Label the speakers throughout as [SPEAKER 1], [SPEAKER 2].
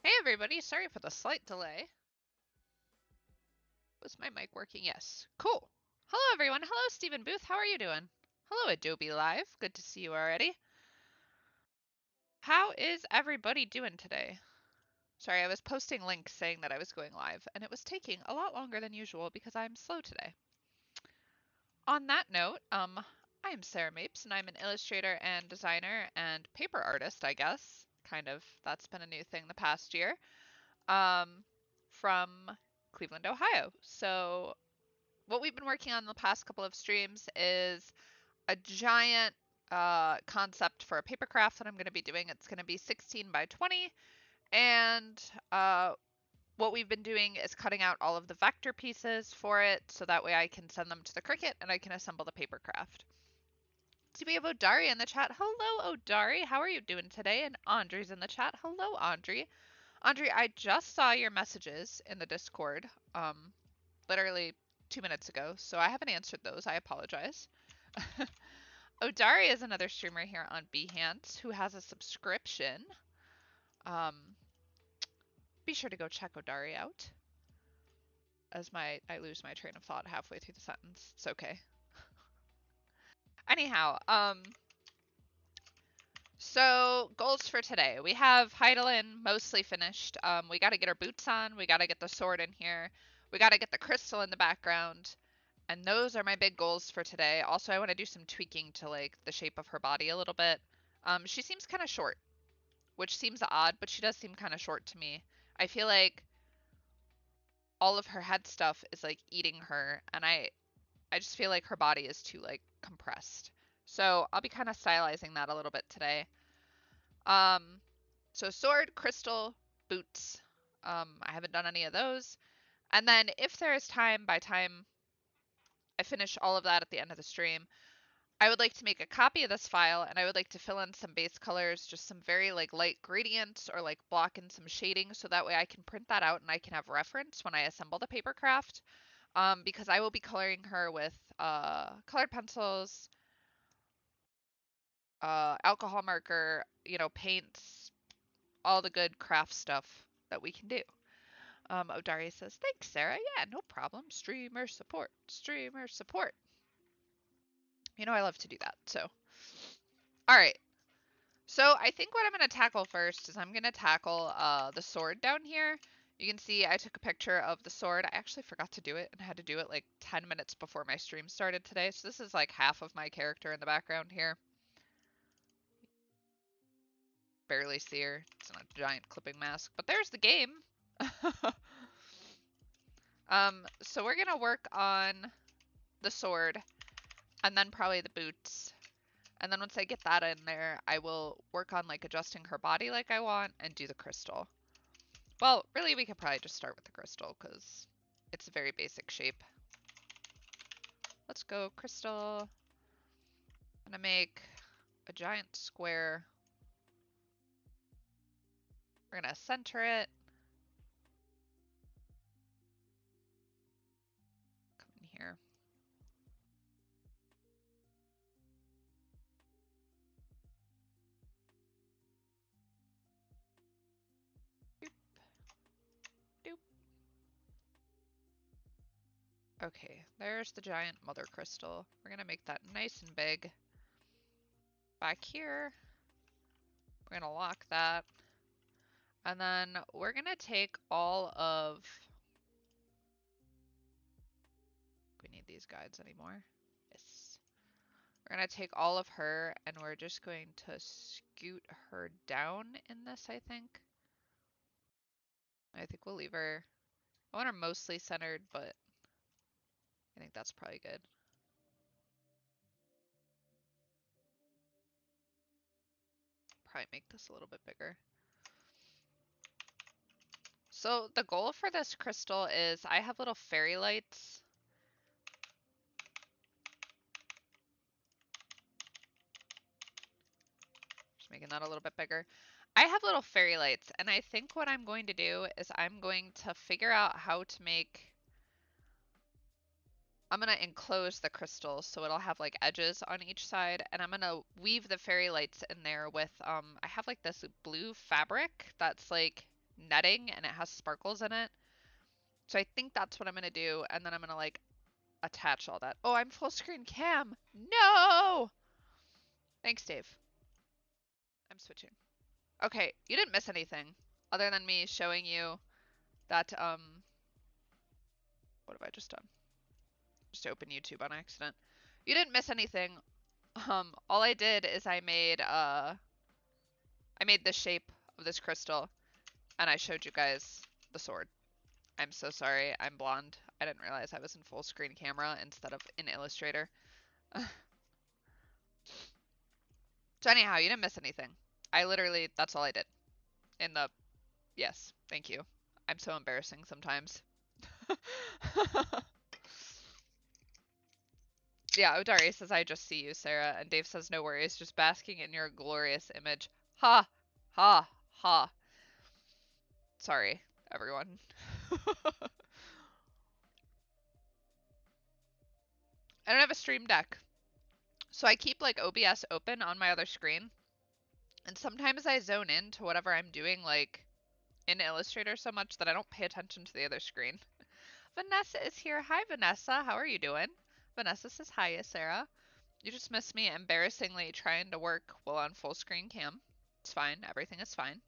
[SPEAKER 1] Hey everybody, sorry for the slight delay. Was my mic working? Yes. Cool. Hello everyone. Hello Stephen Booth. How are you doing? Hello Adobe Live. Good to see you already. How is everybody doing today? Sorry, I was posting links saying that I was going live, and it was taking a lot longer than usual because I'm slow today. On that note, I am Sara Mapes, and I'm an illustrator and designer and paper artist, I guess. Kind of. That's been a new thing the past year. From Cleveland, Ohio. So what we've been working on the past couple of streams is a giant concept for a paper craft that I'm going to be doing. It's going to be 16 by 20, and what we've been doing is cutting out all of the vector pieces for it, so that way I can send them to the Cricut and I can assemble the paper craft. So we have Odari in the chat. Hello, Odari. How are you doing today? And Andre's in the chat. Hello, Andre. Andre, I just saw your messages in the Discord, literally 2 minutes ago, so I haven't answered those. I apologize. Odari is another streamer here on Behance who has a subscription. Um, be sure to go check Odari out. As I lose my train of thought halfway through the sentence. It's okay. Anyhow, so goals for today. We have Hydaelyn mostly finished. We got to get our boots on. We got to get the sword in here. We got to get the crystal in the background. And those are my big goals for today. Also, I want to do some tweaking to like the shape of her body a little bit. She seems kind of short, which seems odd, but she does seem kind of short to me. I feel like all of her head stuff is like eating her, and I just feel like her body is too like compressed. So I'll be kind of stylizing that a little bit today. So sword, crystal, boots. I haven't done any of those. And then if there is time, by time I finish all of that at the end of the stream, I would like to make a copy of this file, and I would like to fill in some base colors, just some very like light gradients, or like block in some shading, so that way I can print that out and I can have reference when I assemble the paper craft. Because I will be coloring her with colored pencils, alcohol marker, paints, all the good craft stuff that we can do. Odaria says, thanks, Sarah. Yeah, no problem. Streamer support. Streamer support. I love to do that. So, all right. So I think what I'm going to tackle first is I'm going to tackle the sword down here. You can see I took a picture of the sword. I actually forgot to do it and had to do it like 10 minutes before my stream started today. So this is like half of my character in the background here. Barely see her. It's not a giant clipping mask, but there's the game. So we're going to work on the sword and then probably the boots. And then once I get that in there, I will work on like adjusting her body like I want and do the crystal. Well, really, we could probably just start with the crystal because it's a very basic shape. Let's go crystal. I'm gonna make a giant square. We're gonna center it. Come in here. Doop, doop. Okay, there's the giant mother crystal. We're gonna make that nice and big. Back here, we're gonna lock that. And then we're gonna take all of... Do we need these guides anymore? Yes. We're gonna take all of her and we're just going to scoot her down in this, I think. I think we'll leave her... I want her mostly centered, but I think that's probably good. Probably make this a little bit bigger. So the goal for this crystal is I have little fairy lights. Just making that a little bit bigger. I have little fairy lights, and I think what I'm going to do is I'm going to figure out how to make... I'm going to enclose the crystal so it'll have like edges on each side, and I'm going to weave the fairy lights in there with, I have like this blue fabric that's like netting and it has sparkles in it. So I think that's what I'm going to do. And then I'm going to like attach all that. Oh, I'm full screen cam. No! Thanks, Dave. I'm switching. Okay, you didn't miss anything other than me showing you that, what have I just done? Just open YouTube on accident. You didn't miss anything. All I did is I made the shape of this crystal and I showed you guys the sword. I'm so sorry, I'm blonde. I didn't realize I was in full screen camera instead of in Illustrator. So anyhow, you didn't miss anything. I literally, that's all I did. In the, yes, thank you. I'm so embarrassing sometimes. Yeah, Odari says, I just see you, Sarah. And Dave says, no worries, just basking in your glorious image. Ha! Ha! Ha! Sorry, everyone. I don't have a stream deck. So I keep like OBS open on my other screen. And sometimes I zone in to whatever I'm doing like in Illustrator so much that I don't pay attention to the other screen. Vanessa is here. Hi, Vanessa. How are you doing? Vanessa says, hi, Sarah. You just missed me embarrassingly trying to work while on full screen cam. It's fine. Everything is fine.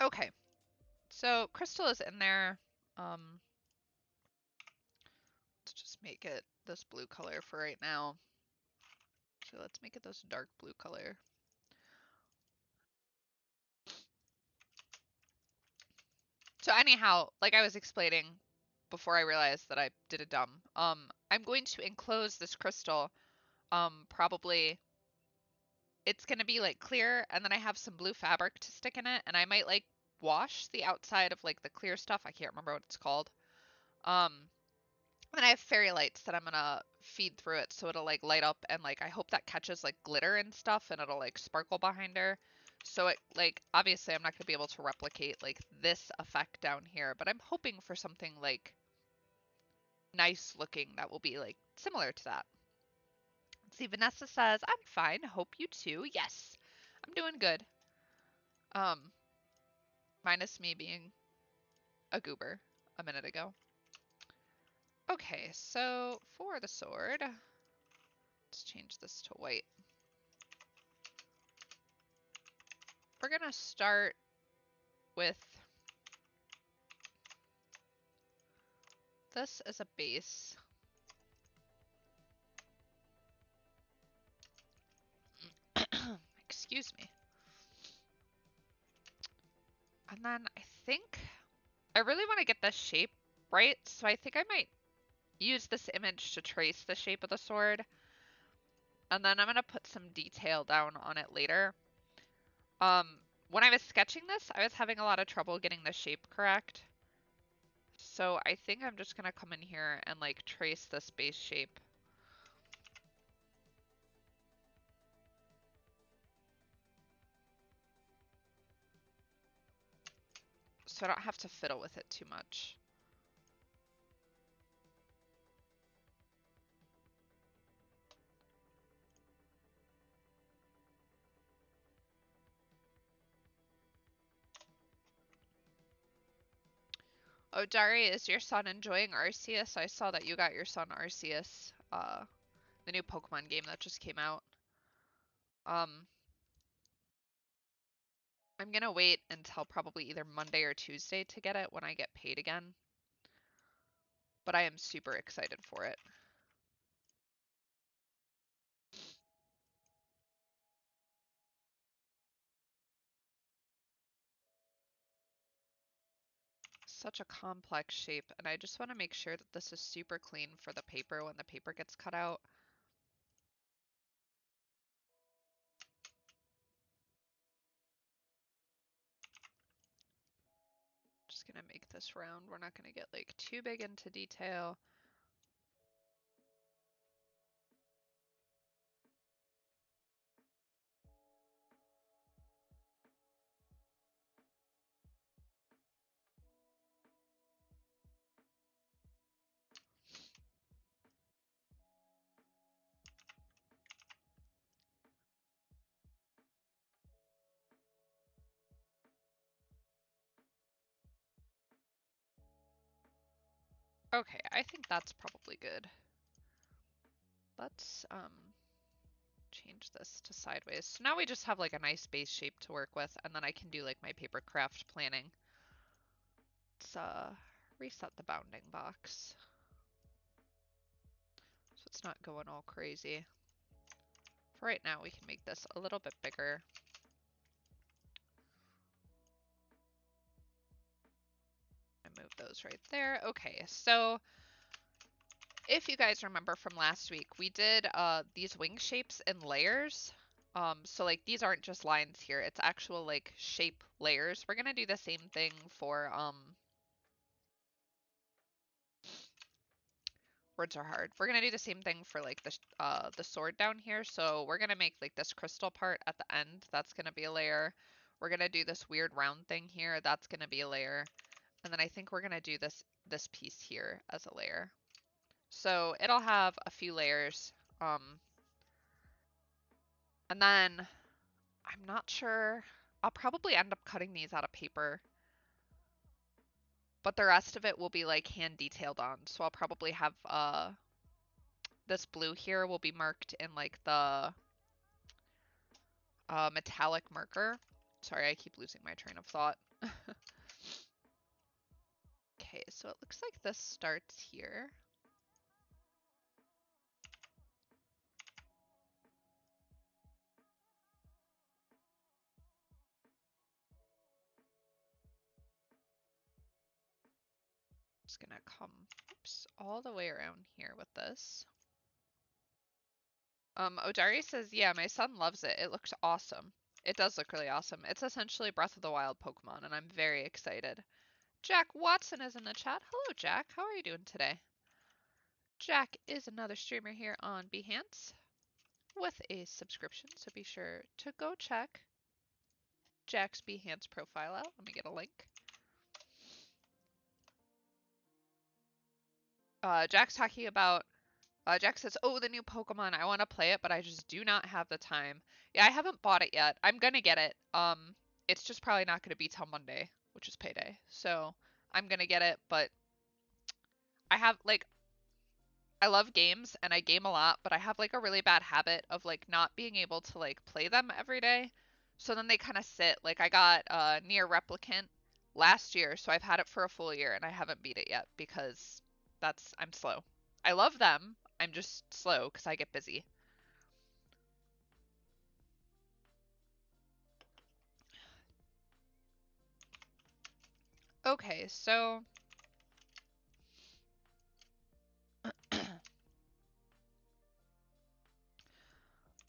[SPEAKER 1] Okay. So crystal is in there. Let's just make it this blue color for right now. So let's make it this dark blue color. So anyhow, like I was explaining before I realized that I did a dumb, I'm going to enclose this crystal, probably it's going to be like clear and then I have some blue fabric to stick in it and I might like wash the outside of like the clear stuff. I can't remember what it's called. And I have fairy lights that I'm gonna feed through it so it'll like light up and like I hope that catches like glitter and stuff and it'll like sparkle behind her. So it like obviously I'm not gonna be able to replicate like this effect down here, but I'm hoping for something like nice looking that will be like similar to that. Let's see, Vanessa says, I'm fine. Hope you too. Yes, I'm doing good. Minus me being a goober a minute ago. Okay, so for the sword, let's change this to white. We're gonna start with this as a base. Excuse me. And then I think I really want to get this shape right, so I think I might use this image to trace the shape of the sword. And then I'm gonna put some detail down on it later. When I was sketching this, I was having a lot of trouble getting the shape correct. So I think I'm just gonna come in here and like trace this base shape. So I don't have to fiddle with it too much. Oh, Dari, is your son enjoying Arceus? I saw that you got your son Arceus, the new Pokemon game that just came out. Um, I'm gonna wait until probably either Monday or Tuesday to get it when I get paid again. But I am super excited for it. Such a complex shape, and I just want to make sure that this is super clean for the paper when the paper gets cut out. Just gonna make this round. We're not gonna get like too big into detail. Okay, I think that's probably good. Let's change this to sideways. So now we just have like a nice base shape to work with, and then I can do like my paper craft planning. Let's reset the bounding box so it's not going all crazy. For right now, we can make this a little bit bigger. And move those right there. Okay, so if you guys remember from last week, we did these wing shapes in layers. So like these aren't just lines here, it's actual like shape layers. We're gonna do the same thing for words are hard. We're gonna do the same thing for like the sword down here. So we're gonna make like this crystal part at the end. That's gonna be a layer. We're gonna do this weird round thing here. That's gonna be a layer. And then I think we're gonna do this piece here as a layer. So it'll have a few layers. And then I'm not sure. I'll probably end up cutting these out of paper, but the rest of it will be like hand detailed on. So I'll probably have this blue here will be marked in like the metallic marker. Sorry, I keep losing my train of thought. Okay, so it looks like this starts here. Just gonna come, oops, all the way around here with this. Odari says, yeah, my son loves it. It looks awesome. It does look really awesome. It's essentially Breath of the Wild Pokemon, and I'm very excited. Jack Watson is in the chat. Hello, Jack. How are you doing today? Jack is another streamer here on Behance with a subscription, so be sure to go check Jack's Behance profile out. Let me get a link. Jack's talking about, Jack says, oh, the new Pokemon. I want to play it, but I just do not have the time. Yeah, I haven't bought it yet. I'm going to get it. It's just probably not going to be till Monday, which is payday. So I'm going to get it, but I have, like, I love games and I game a lot, but I have like a really bad habit of like not being able to like play them every day. So then they kind of sit. Like I got Near Replicant last year, so I've had it for a full year and I haven't beat it yet because I'm slow. I love them. I'm just slow because I get busy. Okay, so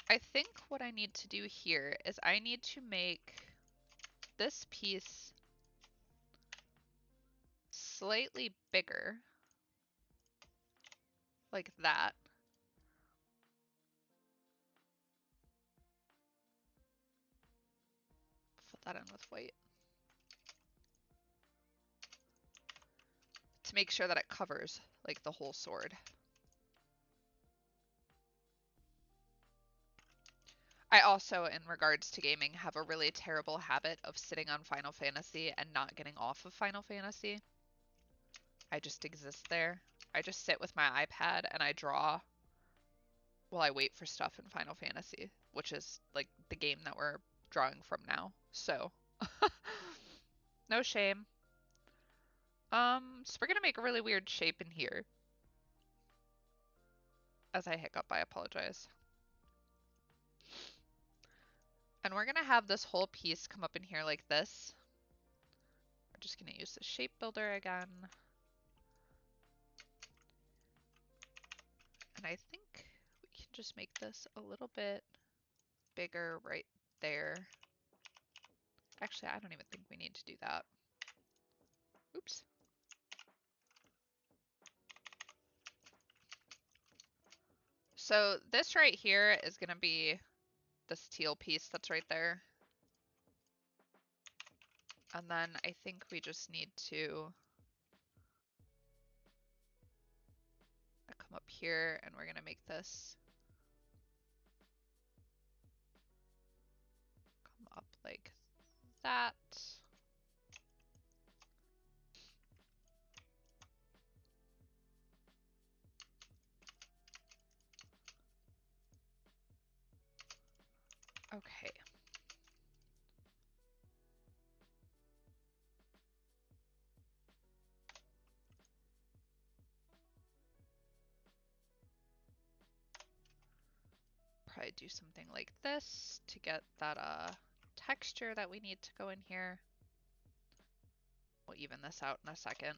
[SPEAKER 1] I think what I need to do here is I need to make this piece slightly bigger, like that. Fill that in with white to make sure that it covers like the whole sword. I also, in regards to gaming, have a really terrible habit of sitting on Final Fantasy and not getting off of Final Fantasy. I just exist there. I just sit with my iPad and I draw while I wait for stuff in Final Fantasy, which is like the game that we're drawing from now. So, no shame. So we're gonna make a really weird shape in here. As I hiccup, I apologize. And we're gonna have this whole piece come up in here like this. We're just gonna use the shape builder again. And I think we can just make this a little bit bigger right there. Actually, I don't even think we need to do that. Oops. So this right here is gonna be this teal piece that's right there. And then I think we just need to come up here and we're gonna make this come up like that. Okay. Probably do something like this to get that texture that we need to go in here. We'll even this out in a second.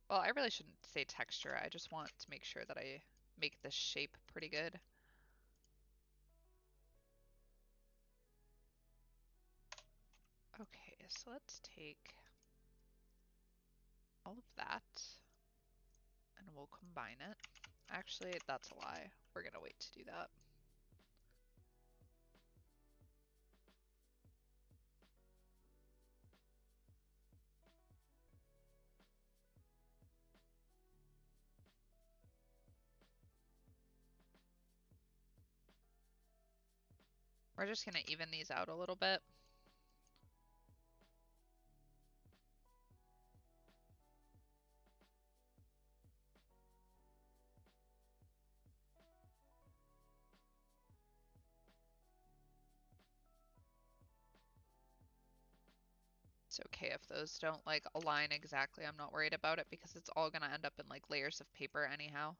[SPEAKER 1] Well, I really shouldn't say texture. I just want to make sure that I make this shape pretty good. Okay, so let's take all of that and we'll combine it. Actually, that's a lie. We're gonna wait to do that. We're just gonna even these out a little bit. It's okay if those don't like align exactly. I'm not worried about it because it's all gonna end up in like layers of paper anyhow.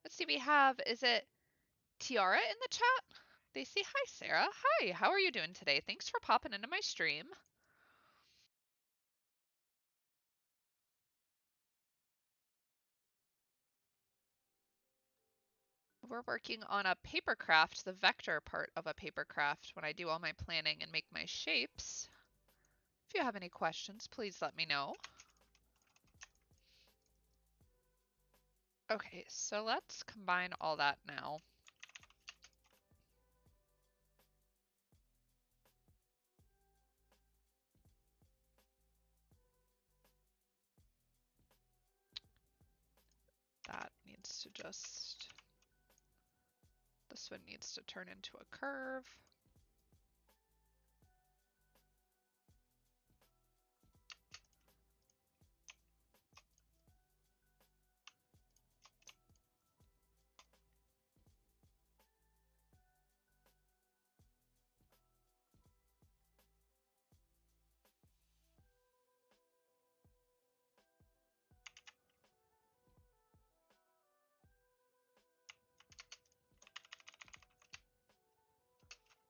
[SPEAKER 1] Let's see, we have, is it Tiara in the chat? They say, hi, Sarah. Hi, how are you doing today? Thanks for popping into my stream. We're working on a paper craft, the vector part of a paper craft when I do all my planning and make my shapes. If you have any questions, please let me know. Okay, so let's combine all that now. That needs to just, this one needs to turn into a curve.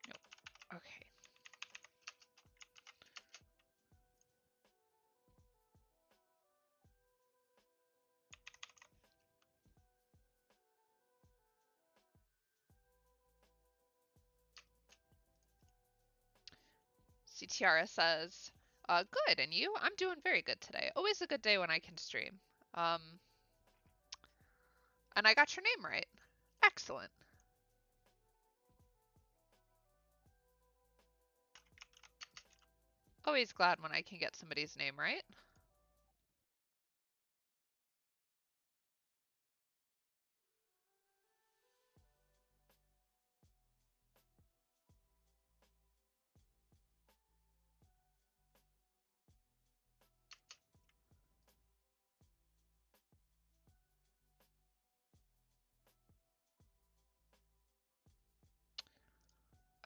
[SPEAKER 1] Nope. Okay. See, Tiara says, good, and you? I'm doing very good today. Always a good day when I can stream. And I got your name right. Excellent. Always glad when I can get somebody's name right.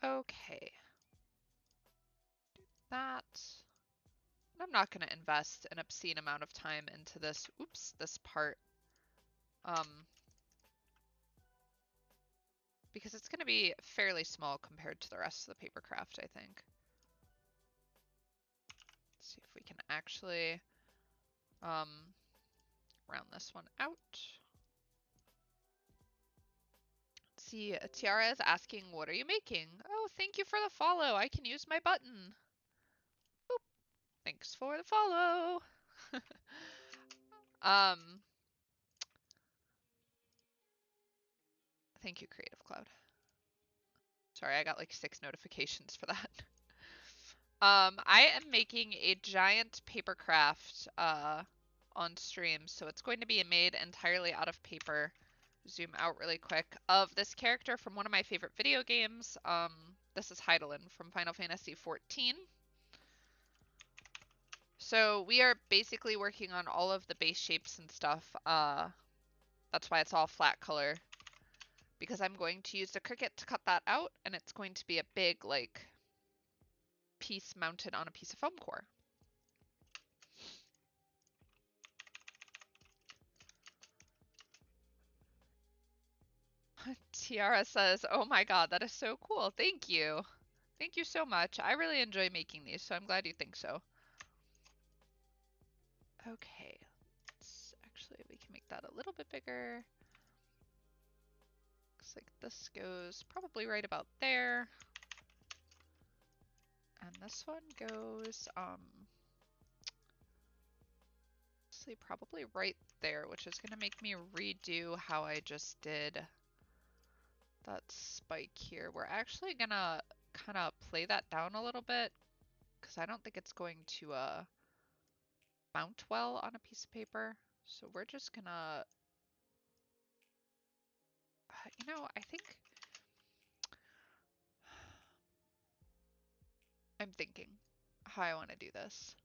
[SPEAKER 1] Okay. That. I'm not going to invest an obscene amount of time into this, this part. Because it's going to be fairly small compared to the rest of the paper craft, I think. Let's see if we can actually round this one out. Let's see, Tiara is asking, what are you making? Oh, thank you for the follow. I can use my button. Boop. Thanks for the follow. Thank you, Creative Cloud. Sorry, I got like 6 notifications for that. I am making a giant paper craft on stream, so it's going to be made entirely out of paper. Zoom out really quick, of this character from one of my favorite video games. This is Hydaelyn from Final Fantasy XIV. So we are basically working on all of the base shapes and stuff. That's why it's all flat color. because I'm going to use the Cricut to cut that out, and it's going to be a big, like, piece mounted on a piece of foam core. Tiara says, oh my god, that is so cool. Thank you. Thank you so much. I really enjoy making these, so I'm glad you think so. Okay, actually, we can make that a little bit bigger. Looks like this goes probably right about there. And this one goes, honestly, probably right there, which is gonna make me redo how I just did that spike here. We're actually gonna kind of play that down a little bit because I don't think it's going to mount well on a piece of paper. So we're just gonna, I think I'm thinking how I want to do this.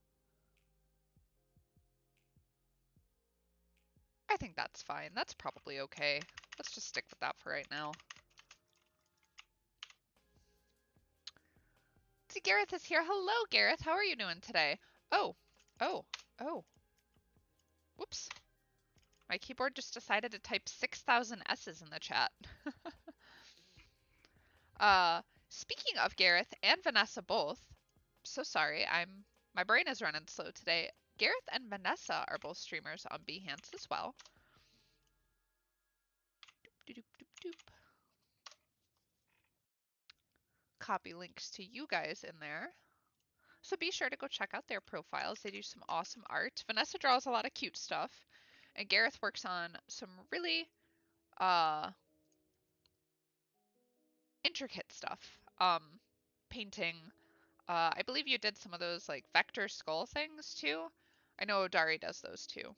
[SPEAKER 1] I think that's fine. That's probably okay. Let's just stick with that for right now. See, Gareth is here. Hello, Gareth. How are you doing today? Oh, oh, oh. Whoops. My keyboard just decided to type 6,000 S's in the chat. Speaking of Gareth and Vanessa both, so sorry, my brain is running slow today. Gareth and Vanessa are both streamers on Behance as well. Doop, doop, doop, doop. Copy links to you guys in there. So be sure to go check out their profiles. They do some awesome art. Vanessa draws a lot of cute stuff, and Gareth works on some really intricate stuff. Painting. I believe you did some of those like vector skull things too. I know Odari does those too.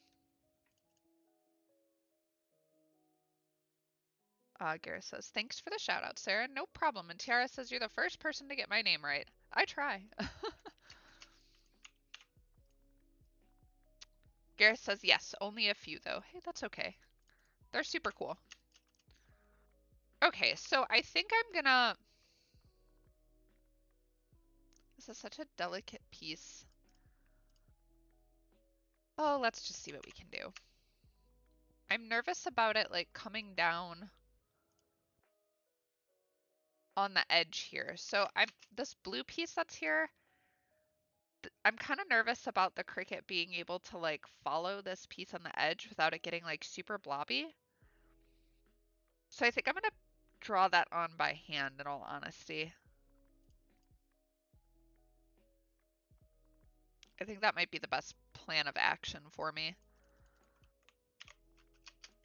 [SPEAKER 1] Gareth says, thanks for the shout out, Sarah. No problem. And Tiara says, you're the first person to get my name right. I try. Gareth says, yes, only a few though. Hey, that's okay. They're super cool. Okay, so I think I'm gonna... This is such a delicate piece. Oh, let's just see what we can do. I'm nervous about it like coming down on the edge here. So this blue piece that's here, I'm kind of nervous about the Cricut being able to like follow this piece on the edge without it getting like super blobby. So I think I'm gonna draw that on by hand in all honesty. I think that might be the best plan of action for me.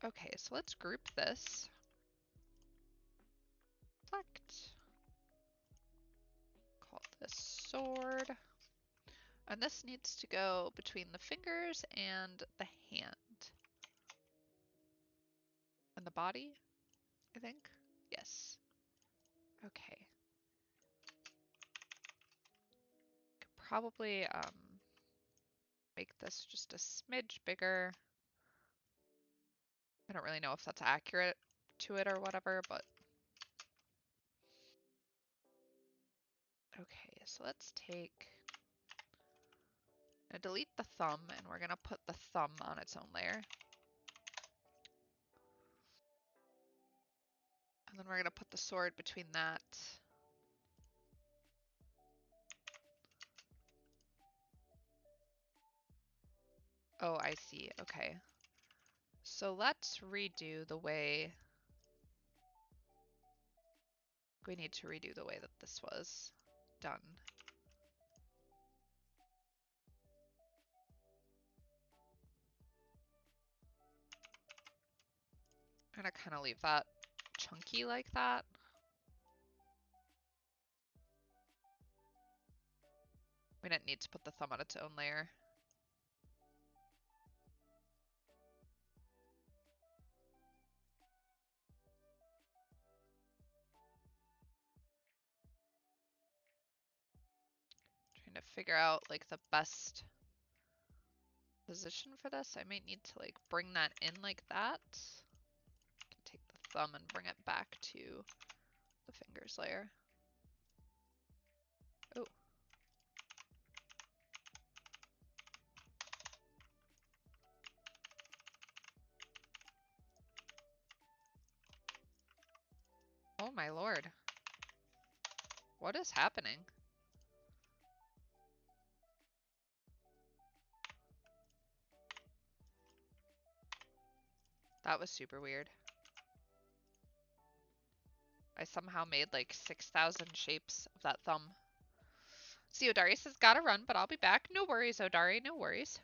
[SPEAKER 1] Okay, so let's group this. Select. Call this sword. And this needs to go between the fingers and the hand. And the body, I think. Yes. Okay. Could probably make this just a smidge bigger. I don't really know if that's accurate to it or whatever, but okay, so let's take and delete the thumb, and we're gonna put the thumb on its own layer. And then we're gonna put the sword between that. Oh, I see. Okay. So let's redo the way we need to redo the way that this was done. I'm gonna kind of leave that chunky like that. We didn't need to put the thumb on its own layer. Trying to figure out like the best position for this. I might need to like bring that in like that. I can take the thumb and bring it back to the fingers layer. Oh. Oh my lord. What is happening? That was super weird. I somehow made like 6,000 shapes of that thumb. See, Odari says gotta run, but I'll be back. No worries, Odari, no worries.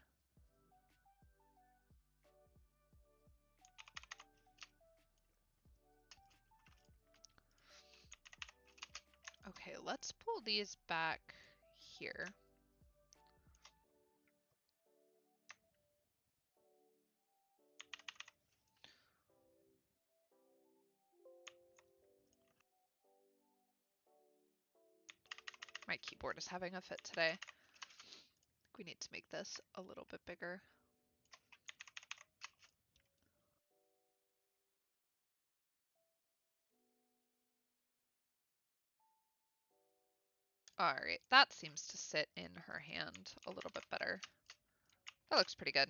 [SPEAKER 1] Okay, let's pull these back here. My keyboard is having a fit today. I think we need to make this a little bit bigger. All right, that seems to sit in her hand a little bit better. That looks pretty good.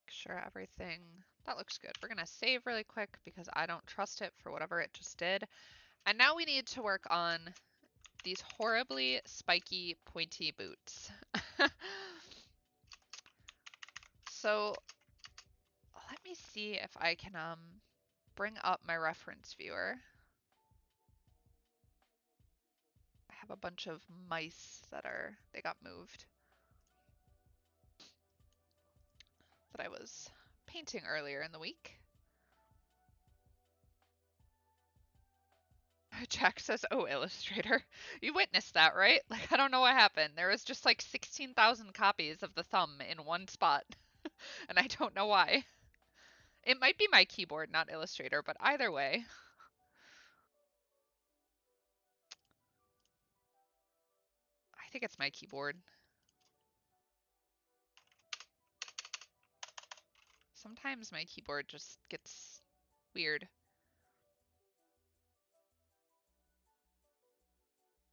[SPEAKER 1] Make sure everything, that looks good. We're gonna save really quick because I don't trust it for whatever it just did. And now we need to work on these horribly spiky, pointy boots. So let me see if I can bring up my reference viewer. I have a bunch of mice they got moved that I was painting earlier in the week. Jack says, oh, Illustrator. You witnessed that, right? Like, I don't know what happened. There was just like 16,000 copies of the thumb in one spot, and I don't know why. It might be my keyboard, not Illustrator, but either way. I think it's my keyboard. Sometimes my keyboard just gets weird.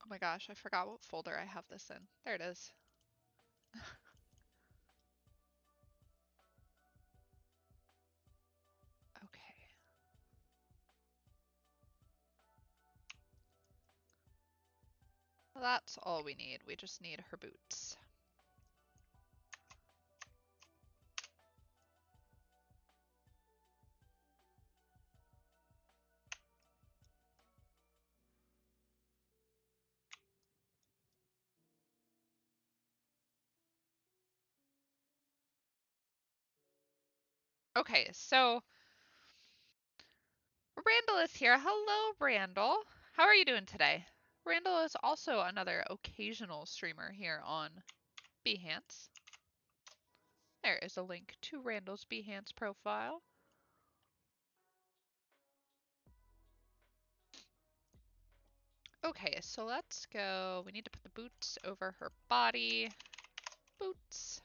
[SPEAKER 1] Oh my gosh, I forgot what folder I have this in. There it is. Okay. Well, that's all we need. We just need her boots. Okay, so Randall is here. Hello, Randall. How are you doing today? Randall is also another occasional streamer here on Behance. There is a link to Randall's Behance profile. Okay, so let's go. We need to put the boots over her body. Boots.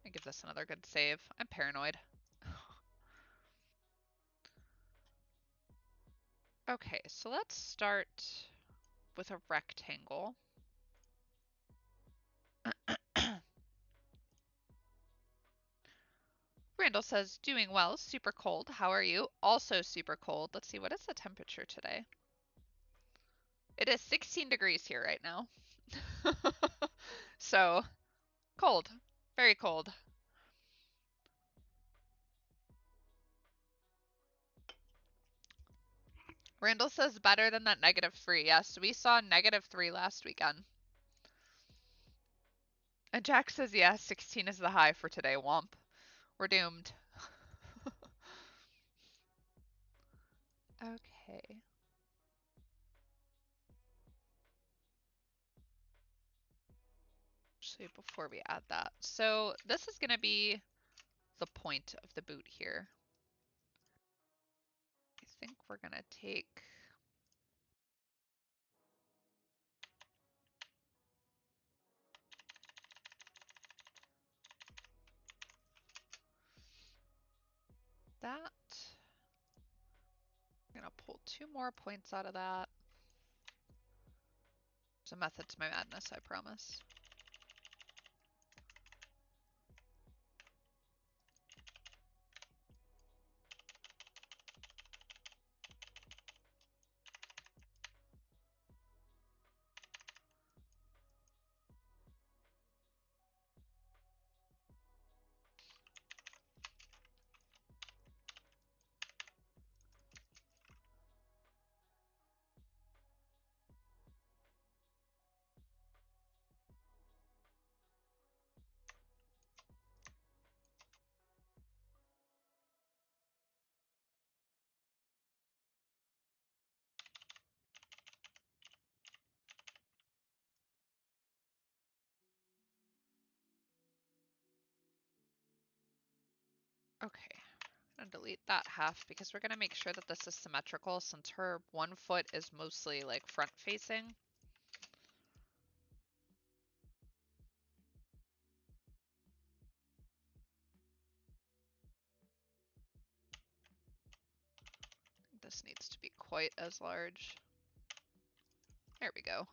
[SPEAKER 1] I give this another good save. I'm paranoid. Okay, so let's start with a rectangle. Randall says, doing well, super cold. How are you? Also super cold. Let's see, what is the temperature today? It is 16 degrees here right now. So, cold. Very cold. Randall says better than that -3. Yes, we saw -3 last weekend. And Jack says, yeah, 16 is the high for today, womp. We're doomed. Okay. Actually, before we add that. So this is going to be the point of the boot here. I think we're going to take... 2 more points out of that. There's a method to my madness, I promise. Okay, I'm gonna delete that half because we're gonna make sure that this is symmetrical since her 1 foot is mostly like front facing. This needs to be quite as large. There we go.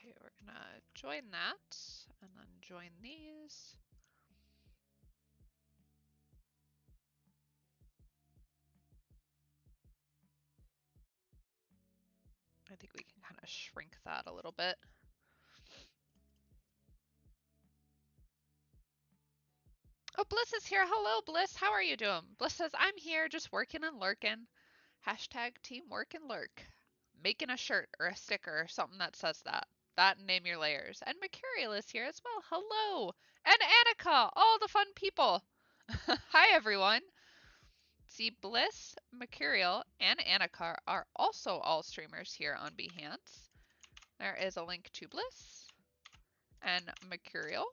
[SPEAKER 1] Okay, we're gonna join that and then join these. I think we can kind of shrink that a little bit. Oh, Bliss is here. Hello, Bliss. How are you doing? Bliss says, I'm here just working and lurking. Hashtag teamwork and lurk. Making a shirt or a sticker or something that says that. That and name your layers. And Mercurial is here as well. Hello. And Annika. All the fun people. Hi, everyone. See, Bliss, Mercurial, and Annika are also all streamers here on Behance. There is a link to Bliss and Mercurial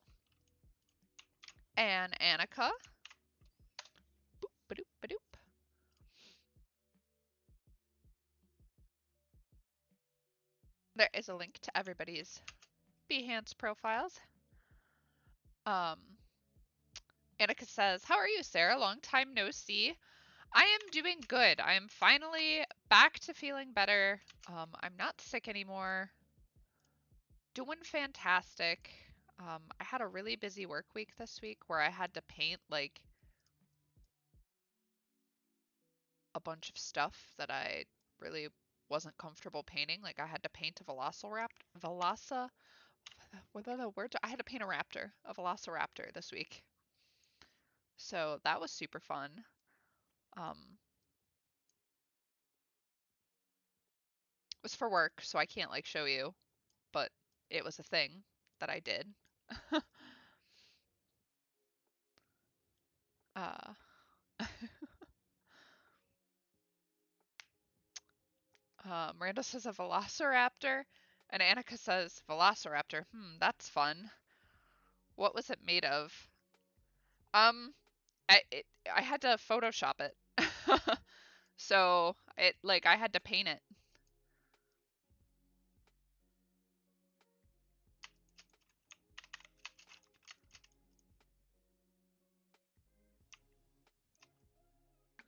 [SPEAKER 1] and Annika. Boop, ba-doop, ba-doop. There is a link to everybody's Behance profiles. Annika says, how are you, Sarah? Long time no see. I am doing good. I am finally back to feeling better. I'm not sick anymore. Doing fantastic. I had a really busy work week this week where I had to paint like a bunch of stuff that I really wasn't comfortable painting. Like I had to paint a what are the words? I had to paint a velociraptor this week. So that was super fun. It was for work, so I can't like show you, but it was a thing that I did. uh, Miranda says a velociraptor, and Annika says velociraptor. That's fun. What was it made of? Um, I had to Photoshop it. So it like I had to paint it.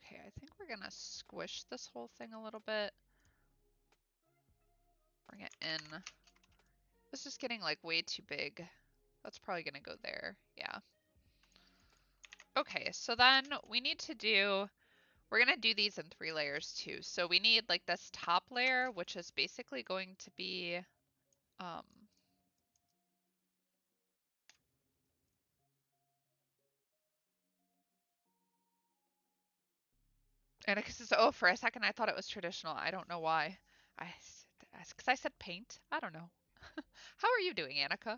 [SPEAKER 1] Okay, I think we're gonna squish this whole thing a little bit. Bring it in. This is getting like way too big. That's probably gonna go there. Yeah. Okay, so then we need to do, we're gonna do these in 3 layers too. So we need like this top layer, which is basically going to be, um, and it says, oh, for a second I thought it was traditional. I don't know why. Because I said paint. I don't know. How are you doing, Annika?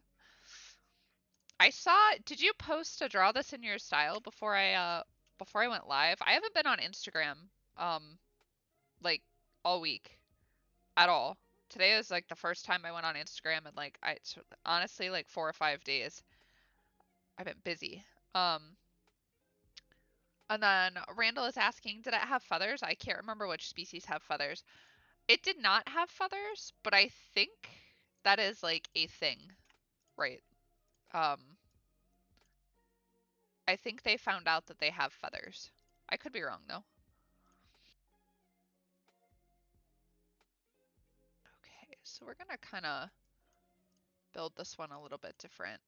[SPEAKER 1] I saw, did you post to draw this in your style before I went live? I haven't been on Instagram like all week at all. Today was like the first time I went on Instagram in like honestly like 4 or 5 days. I've been busy. Um and then Randall is asking, did it have feathers? I can't remember which species have feathers. It did not have feathers, but I think that is like a thing, right? I think they found out that they have feathers. I could be wrong though. Okay, so we're gonna kind of build this one a little bit different.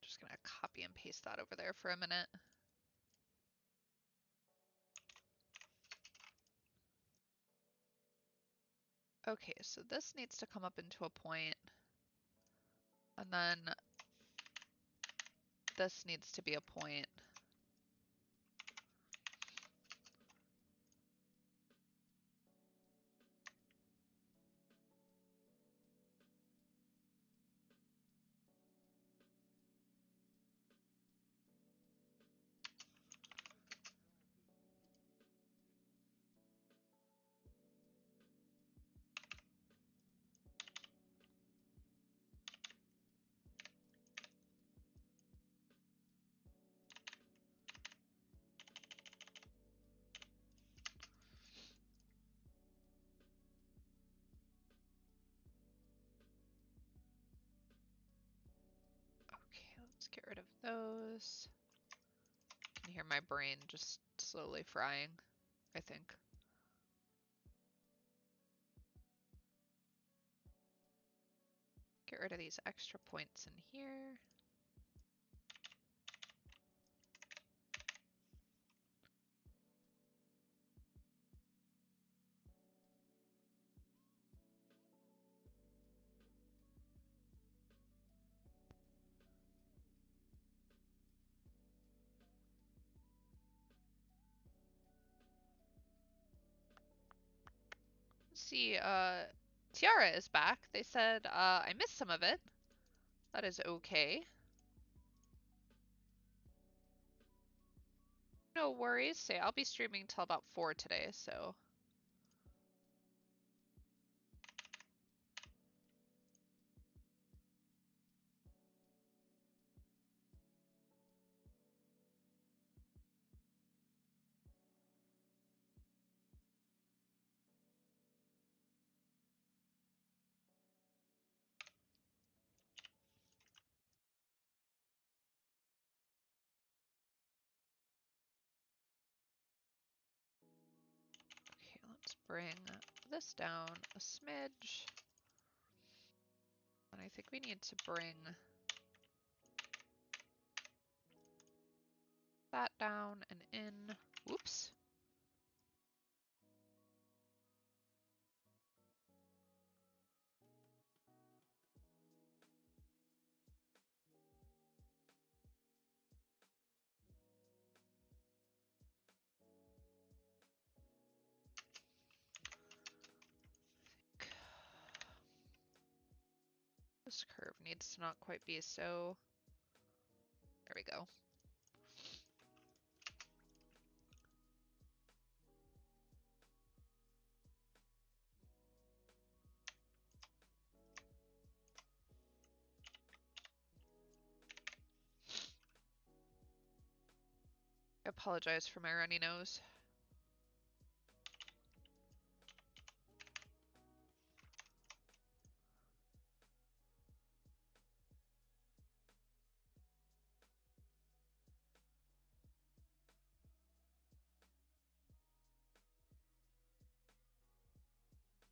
[SPEAKER 1] Just gonna copy and paste that over there for a minute. Okay, so this needs to come up into a point, and then this needs to be a point. Okay, let's get rid of those. You can hear my brain just slowly frying, I think. Get rid of these extra points in here. Let's see, Tiara is back. They said I missed some of it. That is okay. No worries. Say I'll be streaming till about 4 today, so. Okay, let's bring this down a smidge. And I think we need to bring that down and in. Whoops. This curve needs to not quite be so. There we go. I apologize for my runny nose.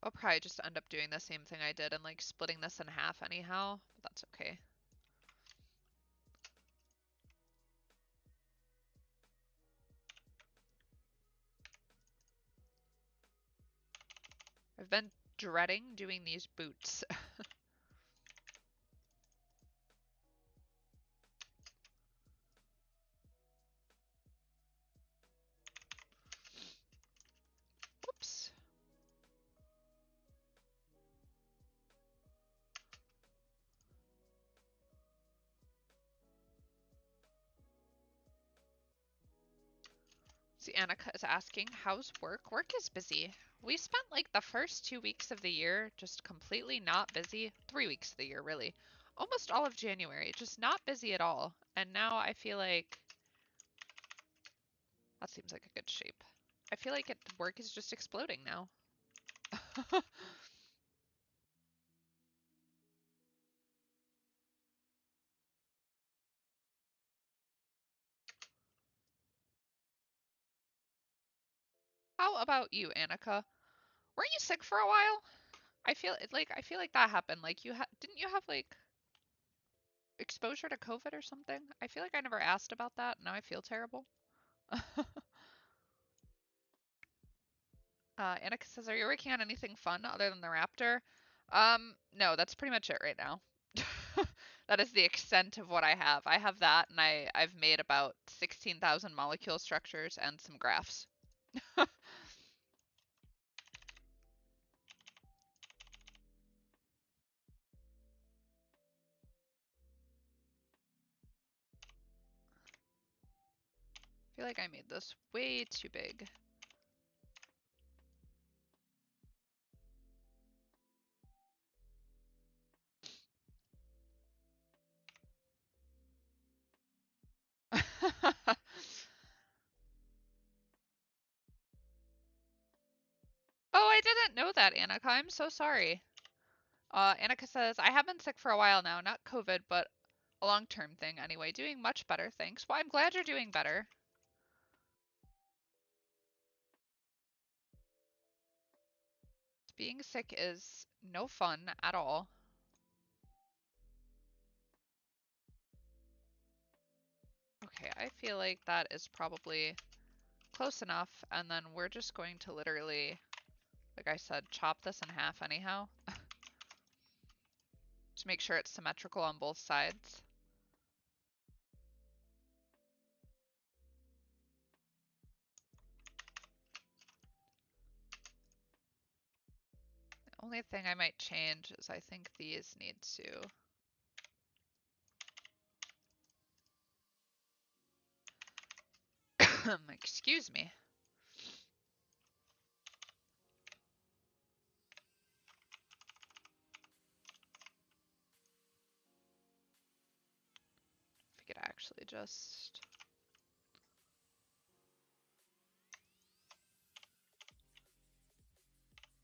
[SPEAKER 1] I'll probably just end up doing the same thing I did and like splitting this in half anyhow, but that's okay. I've been dreading doing these boots. Whoops. See, Annika is asking, how's work? Work is busy. We spent like the first 2 weeks of the year just completely not busy. 3 weeks of the year, really. Almost all of January, just not busy at all. And now I feel like that seems like a good shape. I feel like work is just exploding now. How about you, Annika? Were you sick for a while? I feel like that happened. Like didn't you have like exposure to COVID or something? I feel like I never asked about that. Now I feel terrible. Annika says, "Are you working on anything fun other than the Raptor?" No, that's pretty much it right now. That is the extent of what I have. I have that, and I've made about 16,000 molecule structures and some graphs. I feel like I made this way too big. Oh, I didn't know that, Annika. I'm so sorry. Annika says, I have been sick for a while now, not COVID, but a long-term thing anyway. Doing much better, thanks. Well, I'm glad you're doing better. Being sick is no fun at all. Okay, I feel like that is probably close enough, and then we're just going to literally, like I said, chop this in half anyhow. To make sure it's symmetrical on both sides. The only thing I might change is I think these need to excuse me. If we could actually just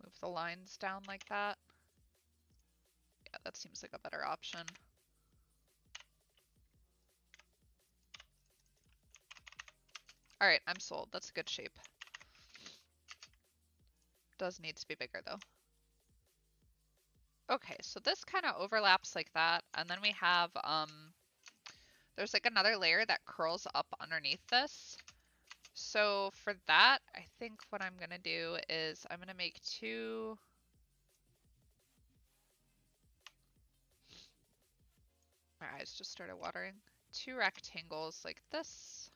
[SPEAKER 1] move the lines down like that. Yeah, that seems like a better option. All right, I'm sold. That's a good shape. Does need to be bigger though. Okay, so this kind of overlaps like that, and then we have there's like another layer that curls up underneath this. So for that, I think what I'm gonna do is I'm gonna make two. My eyes just started watering. Two rectangles like this.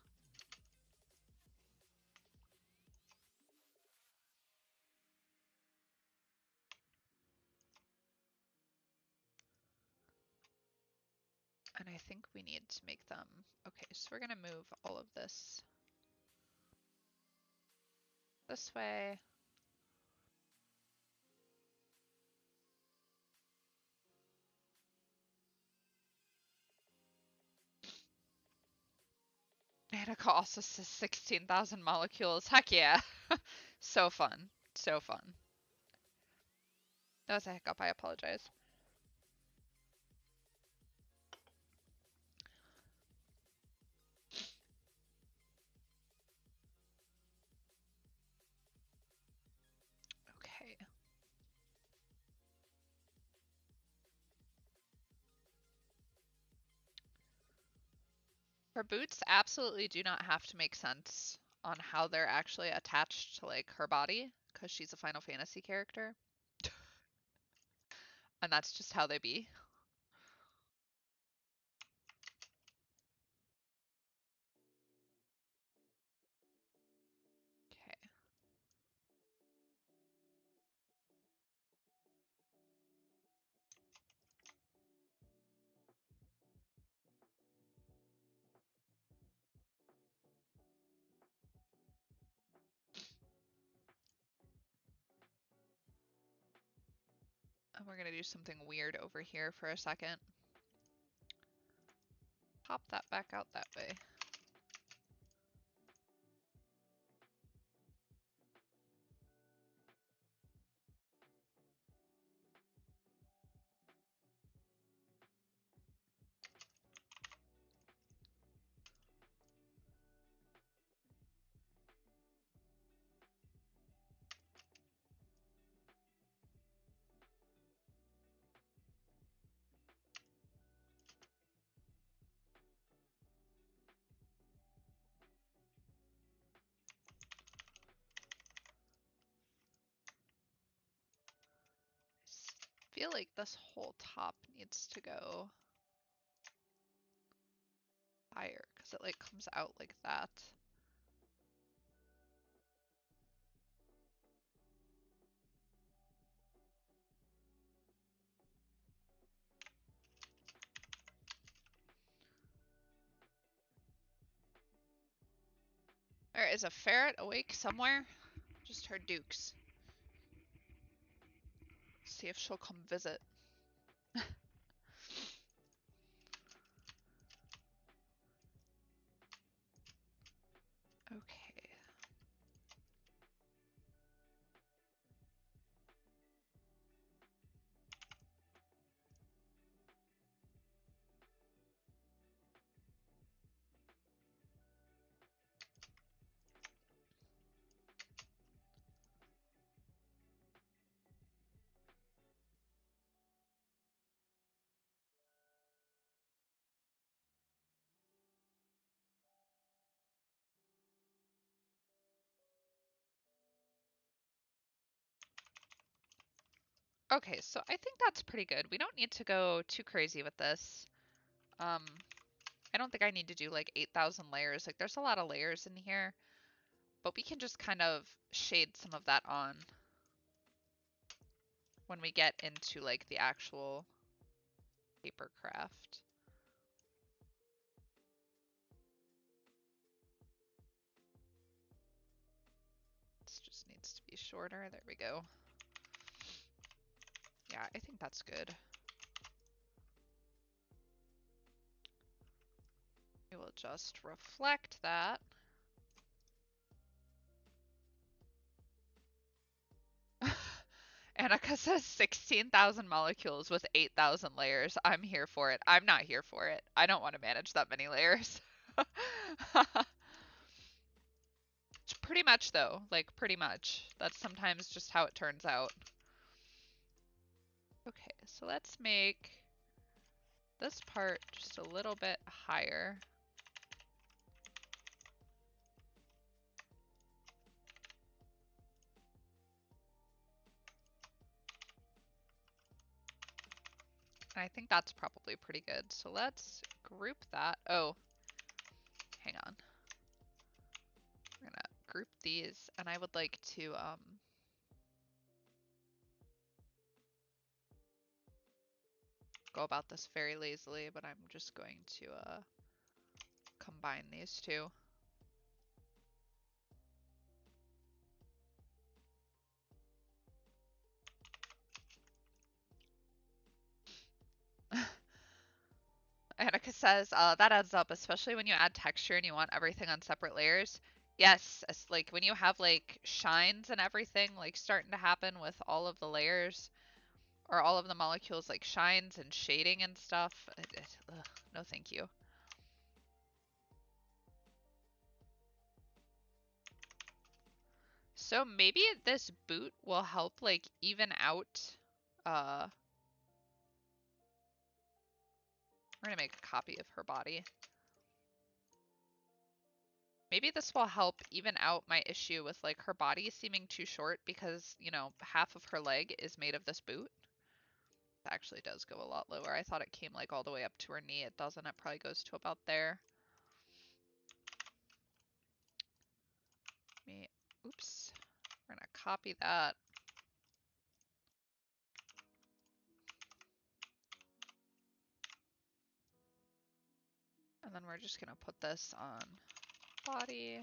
[SPEAKER 1] And I think we need to make them, okay, so we're gonna move all of this way. Annika also says 16,000 molecules. Heck yeah. So fun. So fun. That was a hiccup. I apologize. Okay. Her boots absolutely do not have to make sense on how they're actually attached to like her body because she's a Final Fantasy character. And that's just how they be. Okay. we're gonna do something weird over here for a second. Pop that back out that way. I feel like this whole top needs to go higher because it like comes out like that. Alright, is a ferret awake somewhere? Just heard Dukes. See if she'll come visit. Okay. Okay, so I think that's pretty good. We don't need to go too crazy with this. I don't think I need to do like 8,000 layers. Like there's a lot of layers in here, but we can just kind of shade some of that on when we get into like the actual paper craft. This just needs to be shorter. There we go. Yeah, I think that's good. We will just reflect that. Annika says 16,000 molecules with 8,000 layers. I'm here for it. I'm not here for it. I don't want to manage that many layers. Pretty much though, like pretty much. That's sometimes just how it turns out. Okay, so let's make this part just a little bit higher. And I think that's probably pretty good. So let's group that. Oh, hang on. We're gonna group these, and I would like to go about this very lazily, but I'm just going to combine these two. Annika says, that adds up, especially when you add texture and you want everything on separate layers. Yes, it's like when you have like shines and everything like starting to happen with all of the layers or all of the molecules like shines and shading and stuff. Ugh, no thank you. So maybe this boot will help like even out, we're gonna make a copy of her body. Maybe this will help even out my issue with like her body seeming too short because, you know, half of her leg is made of this boot. It actually does go a lot lower. I thought it came like all the way up to her knee. It doesn't. It probably goes to about there. Oops. We're gonna copy that. And then we're just gonna put this on body,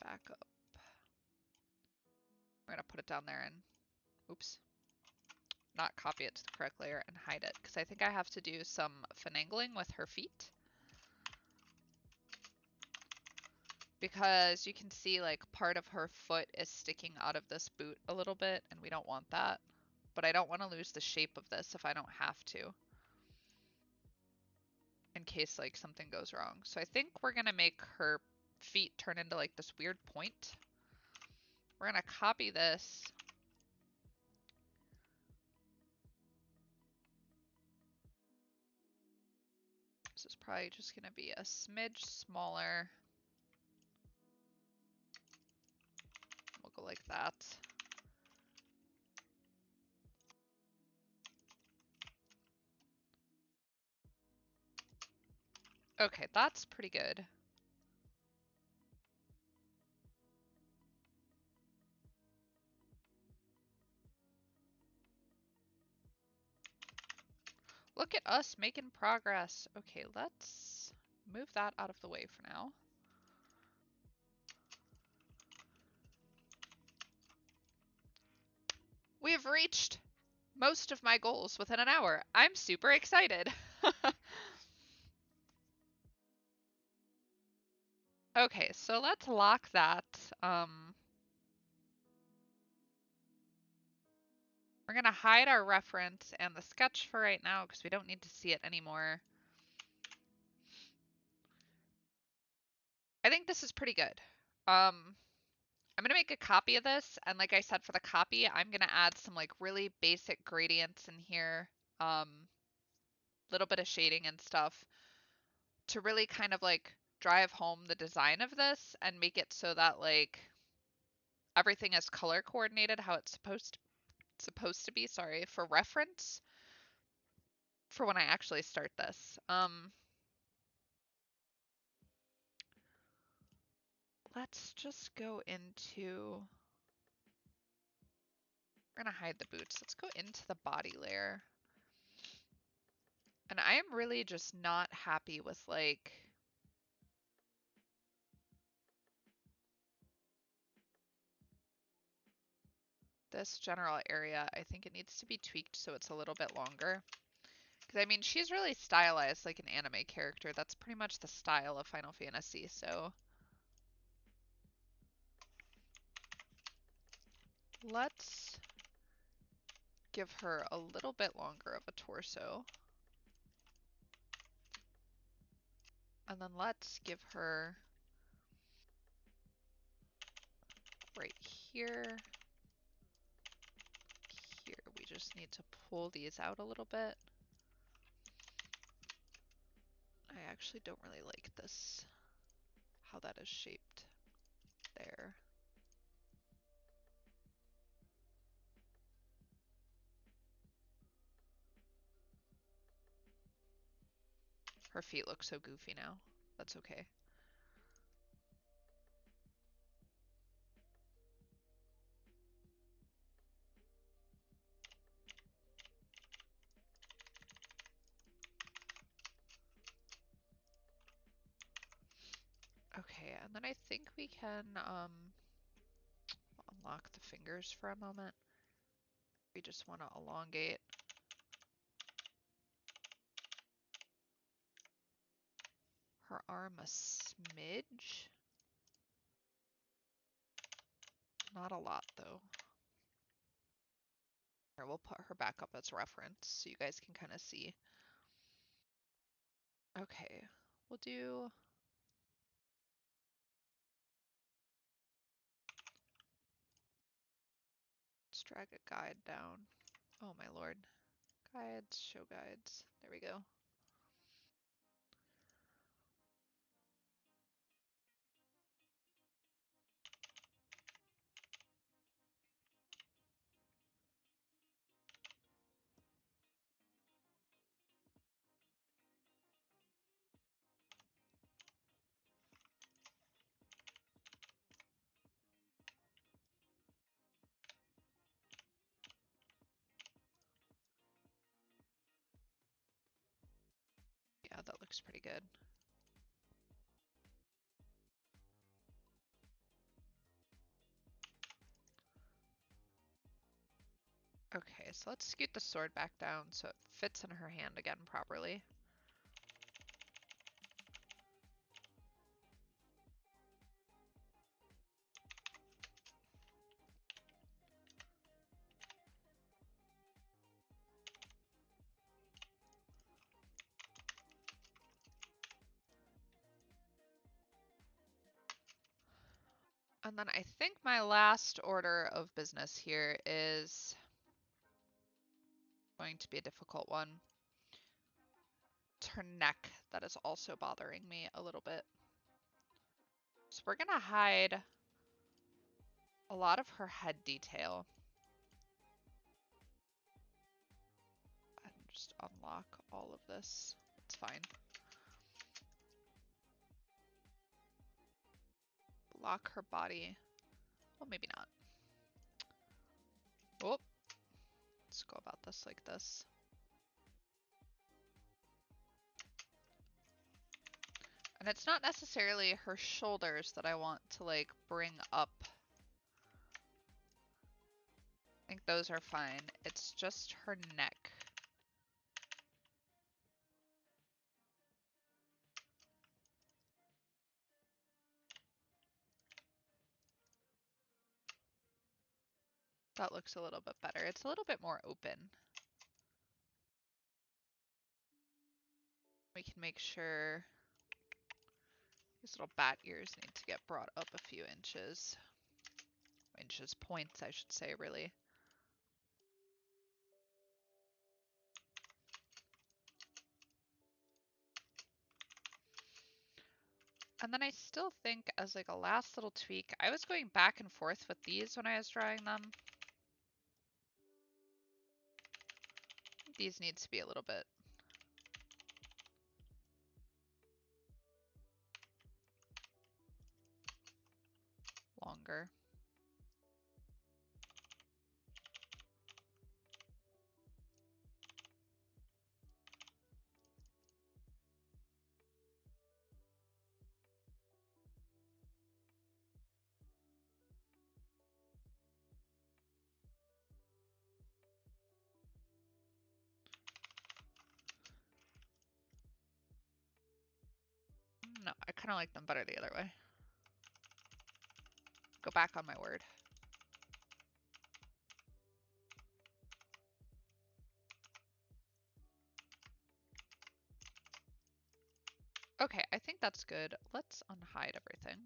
[SPEAKER 1] back up. We're gonna put it down there and oops. not copy it to the correct layer and hide it, because I think I have to do some finagling with her feet. Because you can see like part of her foot is sticking out of this boot a little bit, and we don't want that. But I don't want to lose the shape of this if I don't have to, in case like something goes wrong. So I think we're gonna make her feet turn into like this weird point. We're gonna copy this. This is probably just gonna be a smidge smaller. We'll go like that. Okay, that's pretty good. Look at us making progress. Okay, let's move that out of the way for now. We have reached most of my goals within an hour. I'm super excited. Okay, so let's lock that. We're gonna hide our reference and the sketch for right now because we don't need to see it anymore. I think this is pretty good. I'm gonna make a copy of this, and like I said, for the copy, I'm gonna add some like really basic gradients in here, little bit of shading and stuff to really kind of like drive home the design of this and make it so that like everything is color coordinated how it's supposed to be, sorry, for reference for when I actually start this. Let's just go into, we're gonna hide the boots. Let's go into the body layer. And I am really just not happy with like this general area. I think it needs to be tweaked so it's a little bit longer. Because I mean, she's really stylized like an anime character. That's pretty much the style of Final Fantasy. So let's give her a little bit longer of a torso. And then let's give her right here. Here, we just need to pull these out a little bit. I actually don't really like this, how that is shaped there. Her feet look so goofy now. That's okay. Okay, and then I think we can unlock the fingers for a moment. We just want to elongate her arm a smidge. Not a lot though. Here, we'll put her back up as reference so you guys can kind of see. Okay, we'll do, let's drag a guide down. Oh my lord. Guides, show guides. There we go. Yeah, that looks pretty good. Okay, so let's scoot the sword back down so it fits in her hand again properly. And then I think my last order of business here is going to be a difficult one. It's her neck that is also bothering me a little bit. So we're gonna hide a lot of her head detail. And just unlock all of this. It's fine. Lock her body. Well, maybe not. Oh, let's go about this like this. And it's not necessarily her shoulders that I want to like bring up. I think those are fine. It's just her neck. That looks a little bit better. It's a little bit more open. We can make sure these little bat ears need to get brought up a few inches. Points, I should say, really. And then I still think as like a last little tweak, I was going back and forth with these when I was drawing them. These need to be a little bit longer. No, I kind of like them better the other way. Go back on my word. Okay, I think that's good. Let's unhide everything.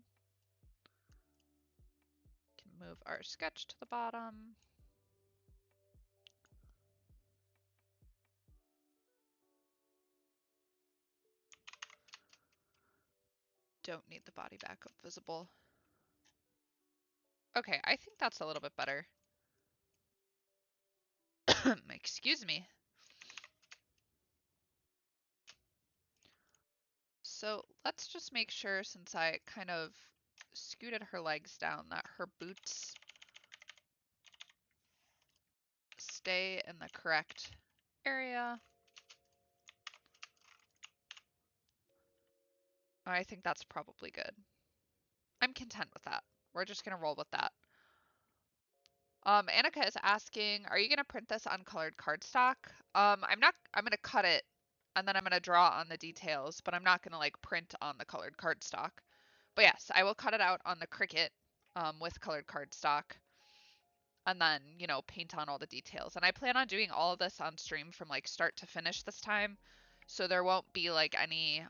[SPEAKER 1] Can move our sketch to the bottom. Don't need the body backup visible. Okay, I think that's a little bit better. Excuse me. So let's just make sure, since I kind of scooted her legs down, that her boots stay in the correct area. I think that's probably good. I'm content with that. We're just gonna roll with that. Annika is asking, are you gonna print this on colored cardstock? I'm gonna cut it and then I'm gonna draw on the details, but I'm not gonna like print on the colored cardstock. But yes, I will cut it out on the Cricut with colored cardstock and then, you know, paint on all the details. And I plan on doing all of this on stream from like start to finish this time. So there won't be like any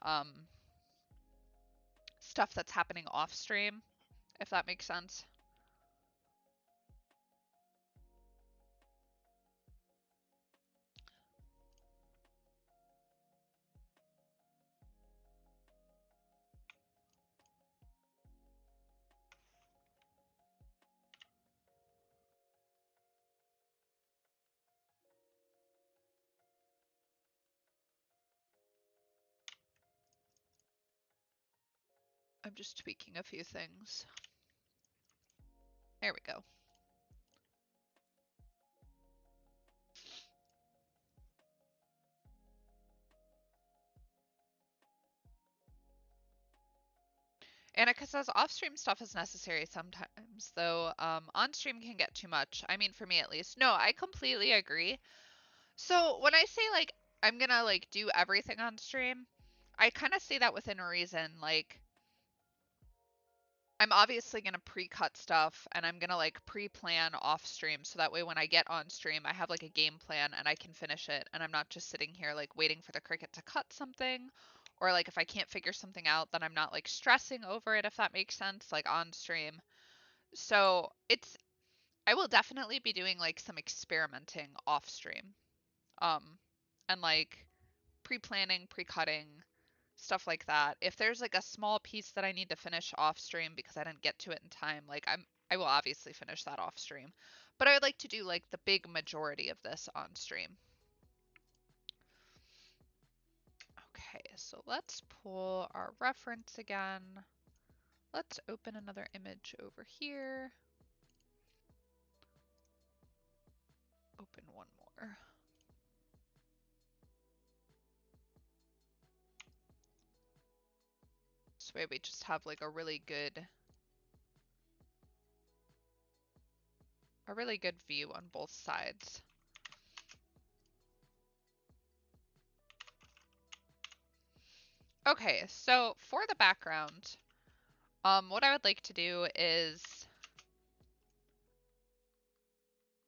[SPEAKER 1] stuff that's happening off stream, if that makes sense. I'm just tweaking a few things. There we go. Annika says off-stream stuff is necessary sometimes, though on-stream can get too much. I mean, for me at least. No, I completely agree. So when I say like I'm gonna like do everything on stream, I kind of say that within reason. Like I'm obviously gonna pre-cut stuff and I'm gonna like pre-plan off stream so that way when I get on stream I have like a game plan and I can finish it and I'm not just sitting here like waiting for the Cricut to cut something, or like if I can't figure something out then I'm not like stressing over it, if that makes sense, like on stream. So it's I will definitely be doing like some experimenting off stream. Um and like pre-planning, pre-cutting, stuff like that. If there's like a small piece that I need to finish off stream because I didn't get to it in time, like I will obviously finish that off stream. But I would like to do like the big majority of this on stream. Okay, so let's pull our reference again. Let's open another image over here. Open one more. This way we just have like a really good view on both sides. Okay, so for the background, what I would like to do is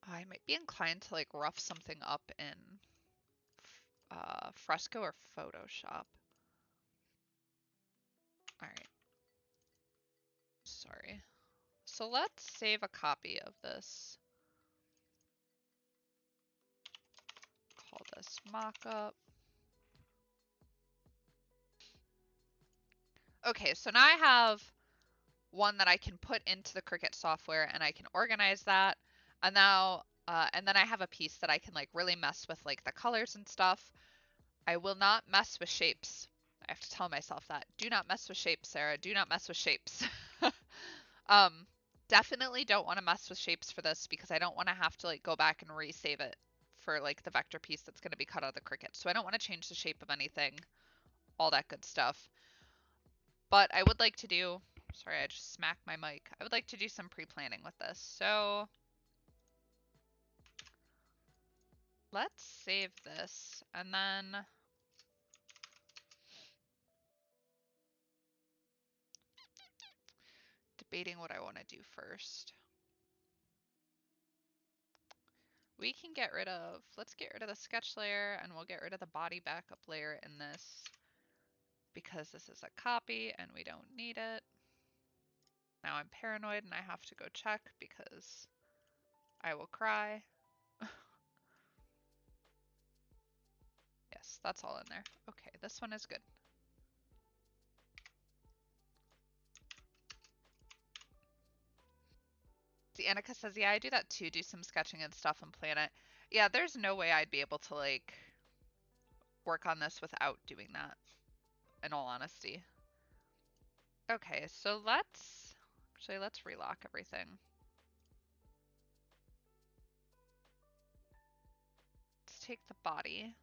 [SPEAKER 1] I might be inclined to like rough something up in Fresco or Photoshop. All right, sorry. So let's save a copy of this. Call this mockup. Okay, so now I have one that I can put into the Cricut software and I can organize that. And now, and then I have a piece that I can like really mess with like the colors and stuff. I will not mess with shapes. I have to tell myself that. Do not mess with shapes, Sarah. Do not mess with shapes. um, Definitely don't want to mess with shapes for this because I don't want to have to like go back and resave it for like the vector piece that's going to be cut out of the Cricut. So I don't want to change the shape of anything, all that good stuff. But I would like to do, sorry, I just smacked my mic. I would like to do some pre-planning with this. So let's save this and then debating what I want to do first. We can get rid of, let's get rid of the sketch layer and we'll get rid of the body backup layer in this because this is a copy and we don't need it. Now I'm paranoid and I have to go check because I will cry. Yes, that's all in there. Okay, this one is good. See, Annika says, yeah, I do that too, do some sketching and stuff and plan it. Yeah, there's no way I'd be able to like work on this without doing that, in all honesty. Okay, so let's relock everything. Let's take the body.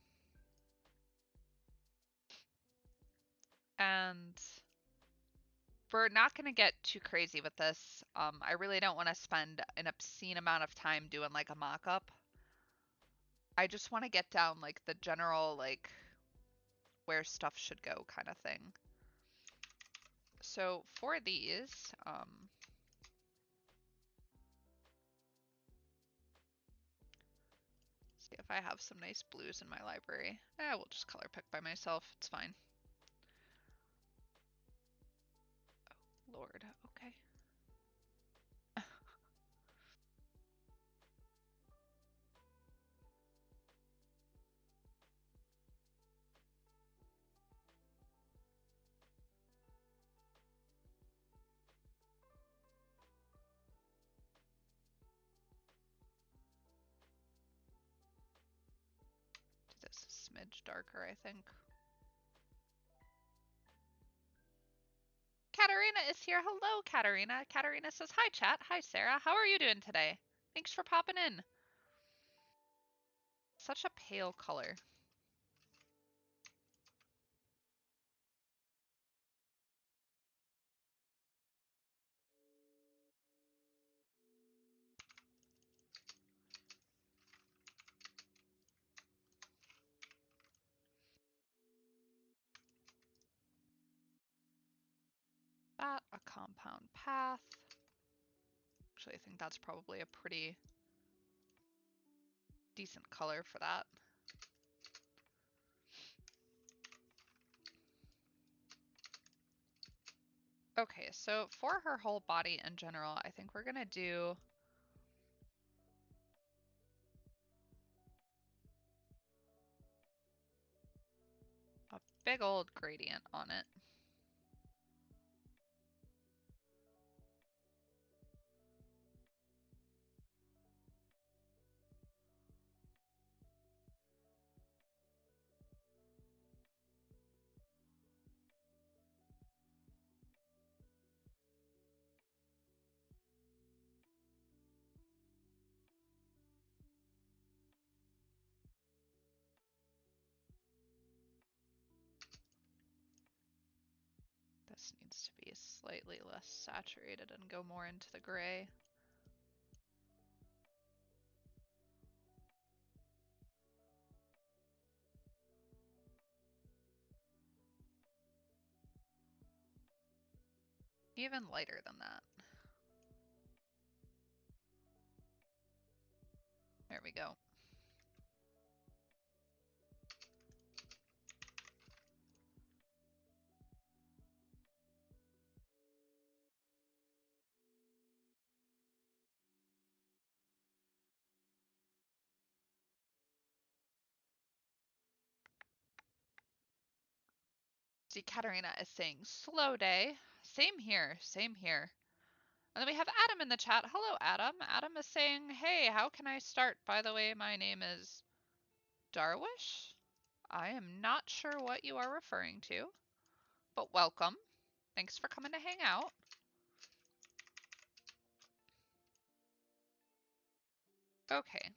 [SPEAKER 1] And we're not going to get too crazy with this. I really don't want to spend an obscene amount of time doing like a mock-up. I just want to get down like the general like where stuff should go kind of thing. So for these, see if I have some nice blues in my library. We'll just color pick by myself. It's fine. Oh, Lord. Okay. Do this a smidge darker, I think. Katarina is here. Hello, Katarina. Katarina says, hi, chat. Hi, Sarah. How are you doing today? Thanks for popping in. Such a pale color. a compound path. Actually, I think that's probably a pretty decent color for that. Okay, so for her whole body in general, I think we're gonna do a big old gradient on it. This needs to be slightly less saturated and go more into the gray. Even lighter than that. There we go. See, Katarina is saying slow day. Same here, same here. And then we have Adam in the chat. Hello, Adam. Adam is saying, hey, how can I start? By the way, my name is Darwish. I am not sure what you are referring to, but welcome. Thanks for coming to hang out. Okay.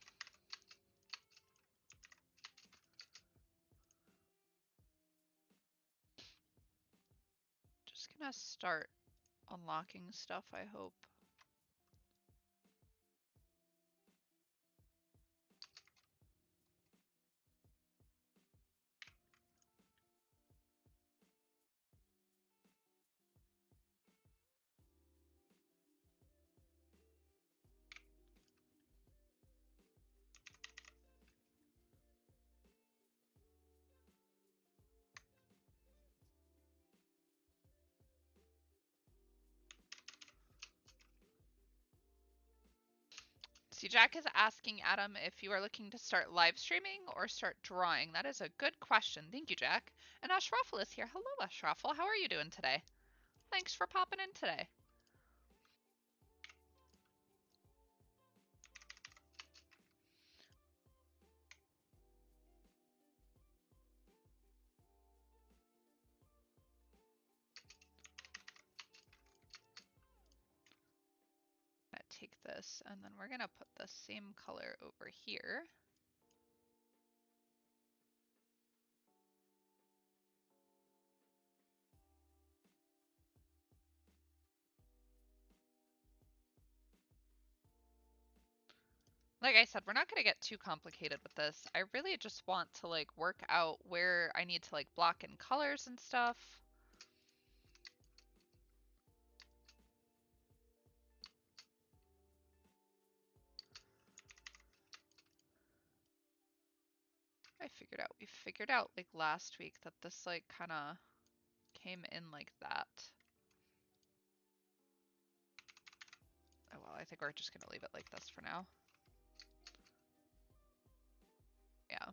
[SPEAKER 1] Just gonna start unlocking stuff, I hope. See, Jack is asking Adam if you are looking to start live streaming or start drawing. That is a good question. Thank you, Jack. And Ashraffle is here. Hello, Ashraffle. How are you doing today? Thanks for popping in today. I'm gonna take this and then we're gonna put the same color over here. Like I said, we're not gonna get too complicated with this. I really just want to like work out where I need to like block in colors and stuff. We figured out like last week that this like kind of came in like that. Oh well, I think we're just gonna leave it like this for now. Yeah.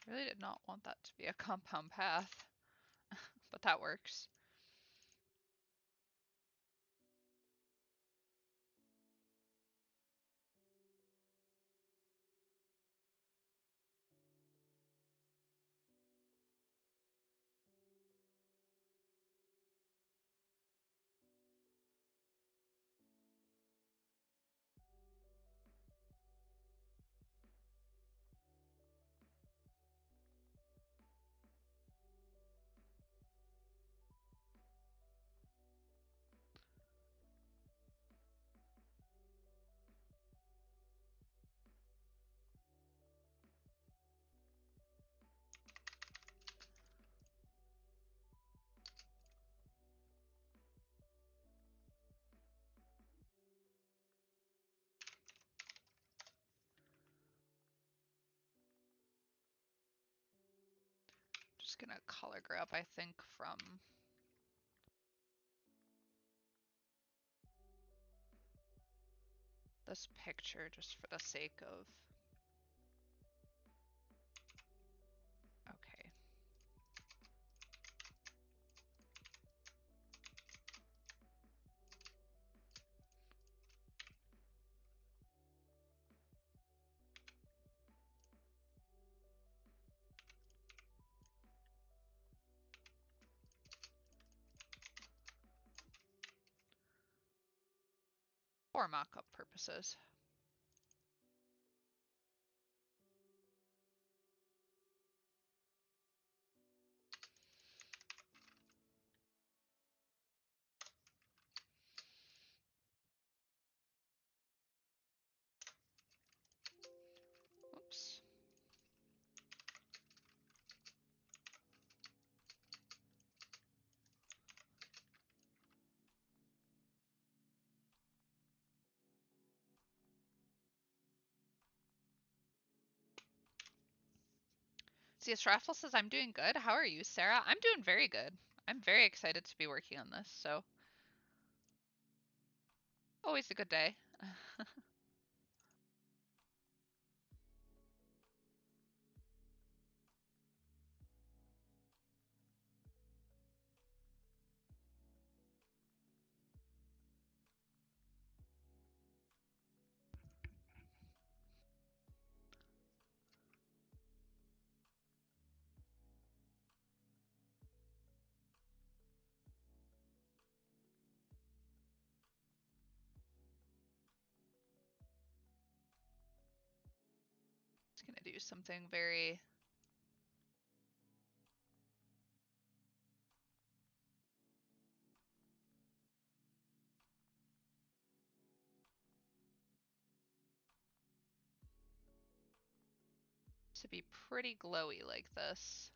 [SPEAKER 1] Really did not want that to be a compound path, but that works. Just gonna color grab, I think, from this picture just for the sake of. Okay. For mock-up purposes. Oops. CS Raffle says, I'm doing good. How are you, Sarah? I'm doing very good. I'm very excited to be working on this, so always a good day. Just gonna do something very to be pretty glowy like this.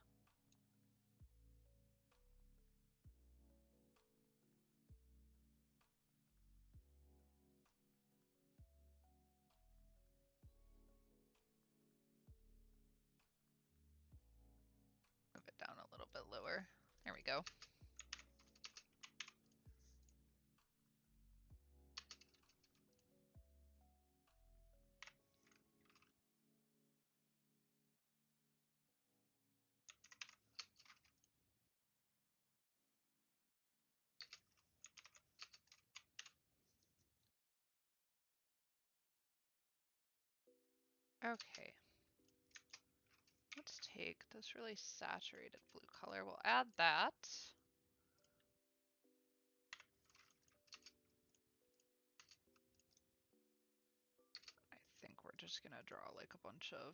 [SPEAKER 1] Move it down a little bit lower. There we go. Okay. Let's take this really saturated blue color. We'll add that. I think we're just gonna draw like a bunch of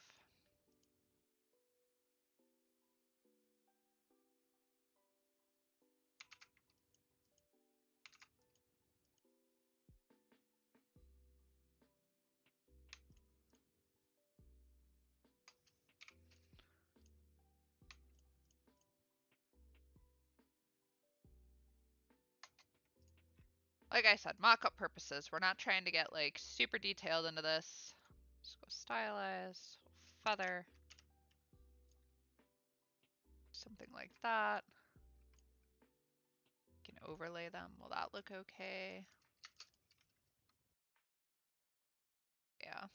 [SPEAKER 1] like I said, mock-up purposes. We're not trying to get like super detailed into this. Just go stylize, feather, something like that. You can overlay them. Will that look okay? Yeah.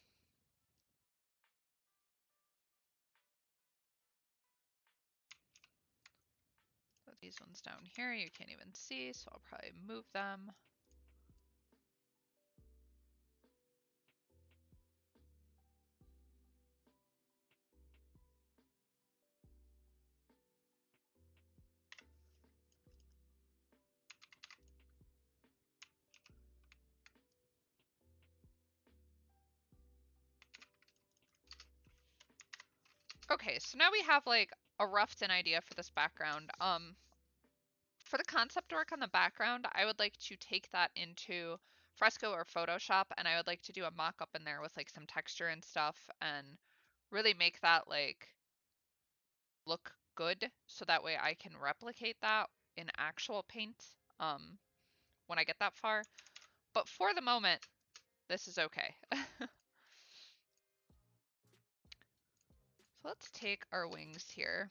[SPEAKER 1] Put these ones down here, you can't even see, so I'll probably move them. Okay, so now we have like a roughed-in idea for this background. For the concept work on the background, I would like to take that into Fresco or Photoshop, and I would like to do a mock-up in there with like some texture and stuff, and really make that like look good, so that way I can replicate that in actual paint when I get that far. But for the moment, this is okay. So let's take our wings here.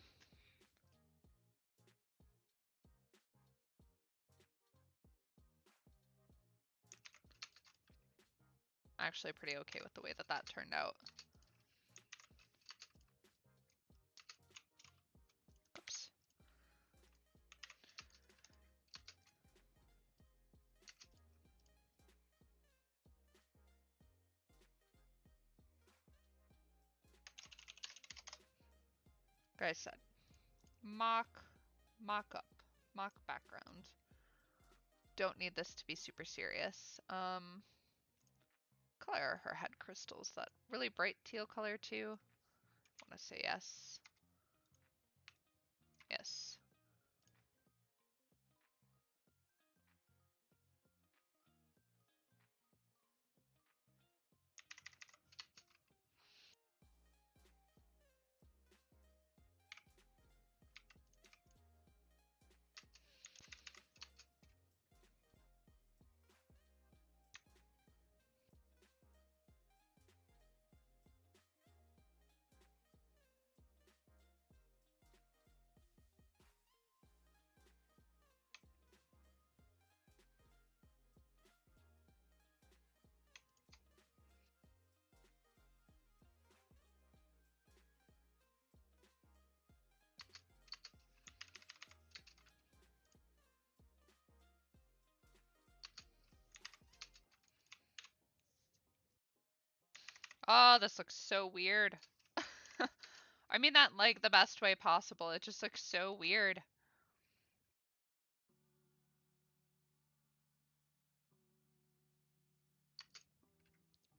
[SPEAKER 1] actually pretty okay with the way that that turned out. Oops. Like I said, mock up, mock background. Don't need this to be super serious. Color her head crystals, that really bright teal color too. I want to say yes. Yes. Oh, this looks so weird. I mean that like the best way possible. It just looks so weird.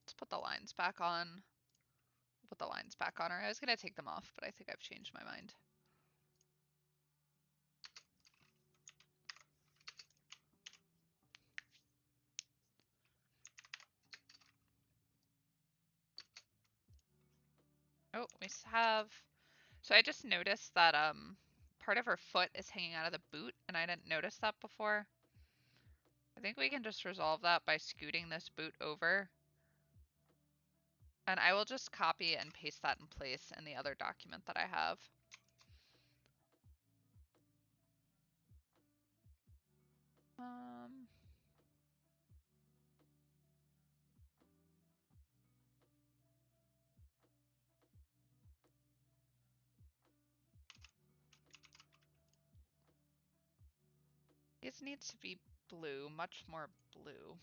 [SPEAKER 1] Let's put the lines back on. Put the lines back on her. I was gonna take them off, but I think I've changed my mind. Oh, we have. So I just noticed that part of her foot is hanging out of the boot, and I didn't notice that before. I think we can just resolve that by scooting this boot over. And I will just copy and paste that in place in the other document that I have. These needs to be blue, much more blue.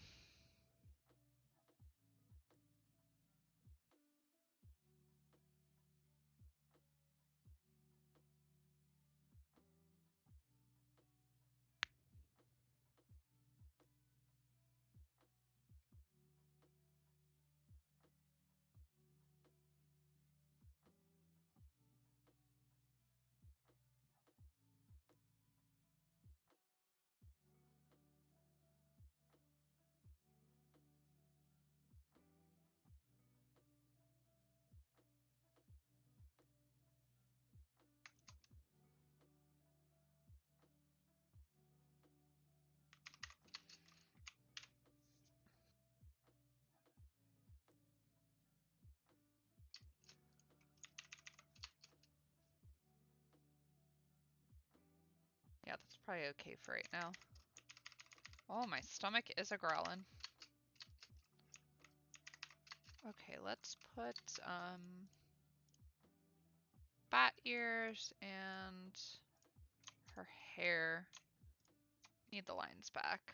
[SPEAKER 1] Yeah, that's probably okay for right now. Oh, my stomach is a growling. Okay, let's put bat ears and her hair. Need the lines back.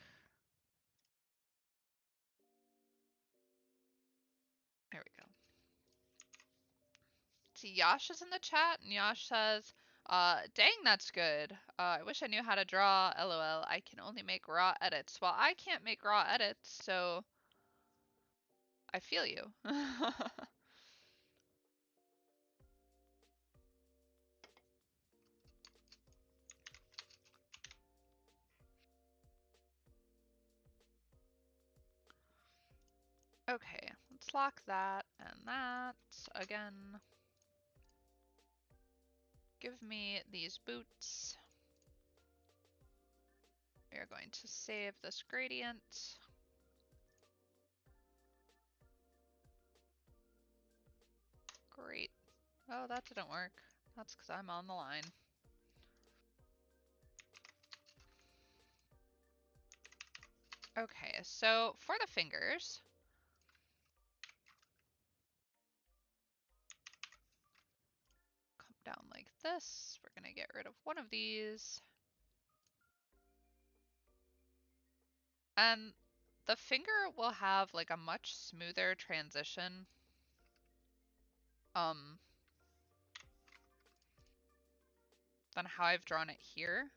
[SPEAKER 1] There we go. See, Yash is in the chat, and Yash says, dang, that's good. I wish I knew how to draw, lol. I can only make raw edits. Well, I can't make raw edits, so I feel you. Okay, let's lock that and that again. Give me these boots. We are going to save this gradient. Great. Oh, that didn't work. That's because I'm on the line. Okay, so for the fingers, this. We're gonna get rid of one of these. And the finger will have like a much smoother transition. Than how I've drawn it here.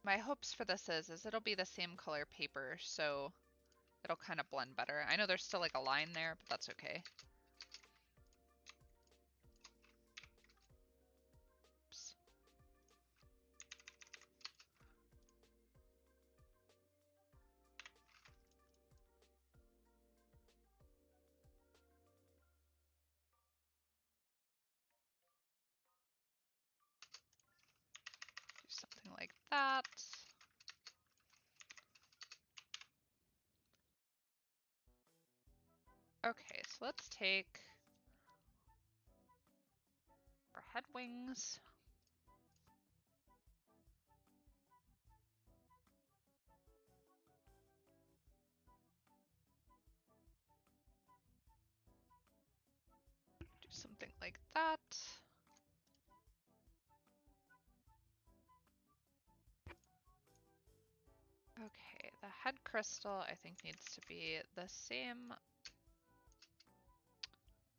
[SPEAKER 1] My hopes for this is it'll be the same color paper, so it'll kind of blend better. I know there's still like a line there, but that's okay. Oops. Do something like that. Okay, so let's take our head wings. Do something like that. Okay, the head crystal I think needs to be the same.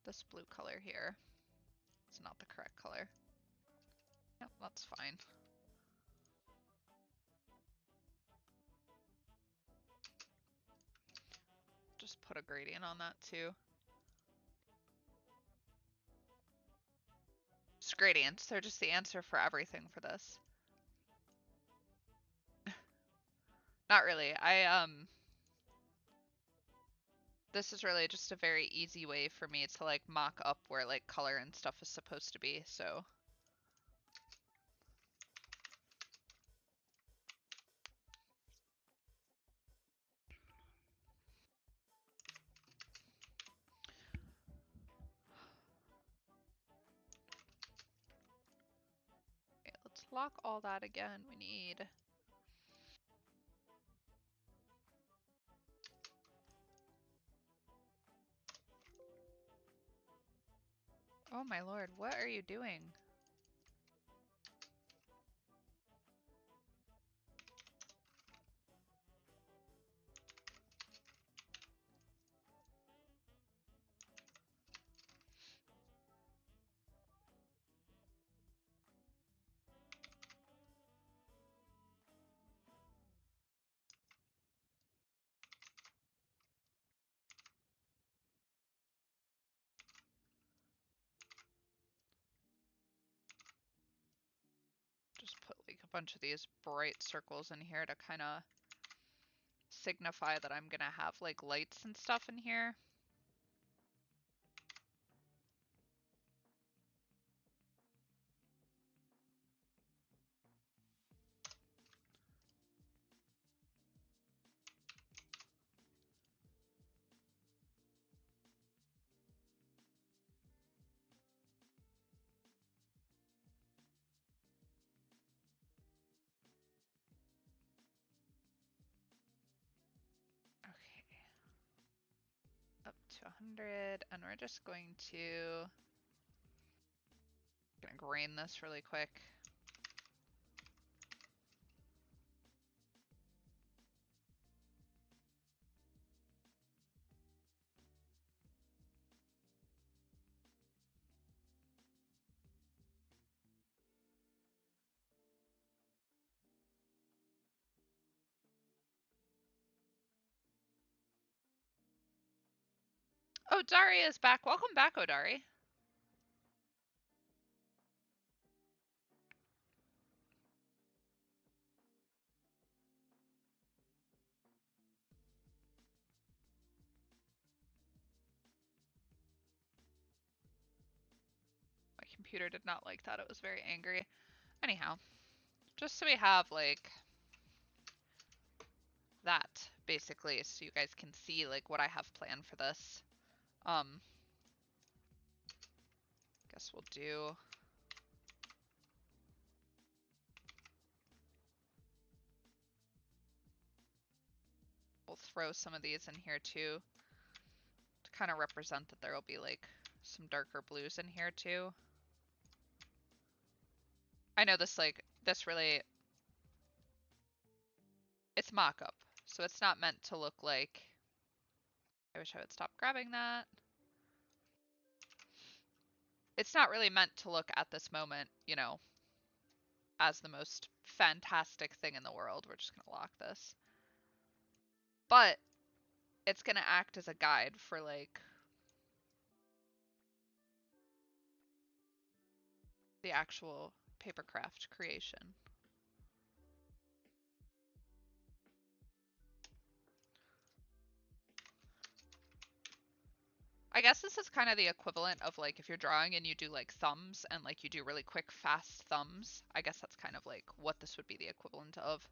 [SPEAKER 1] This blue color here. It's not the correct color. Yep, that's fine. Just put a gradient on that too. Just gradients, they're just the answer for everything for this. Not really. This is really just a very easy way for me to like mock up where like color and stuff is supposed to be, so. Okay, let's lock all that again. We need. Oh my lord, what are you doing? Just put like a bunch of these bright circles in here to kind of signify that I'm gonna have like lights and stuff in here. Okay. Up to 100, and we're just going to gonna grain this really quick. Oh, Dari is back. Welcome back, Odari. My computer did not like that. It was very angry. Anyhow, just so we have like that basically, so you guys can see like what I have planned for this. Guess we'll do we'll throw some of these in here too to kind of represent that there will be like some darker blues in here too. I know this really, it's mock-up, so it's not meant to look like, I wish I would stop grabbing that. It's not really meant to look at this moment, you know, as the most fantastic thing in the world. We're just gonna lock this. But it's gonna act as a guide for like the actual papercraft creation. I guess this is kind of the equivalent of like if you're drawing and you do like thumbs and like you do really quick, fast thumbs. I guess that's kind of like what this would be the equivalent of.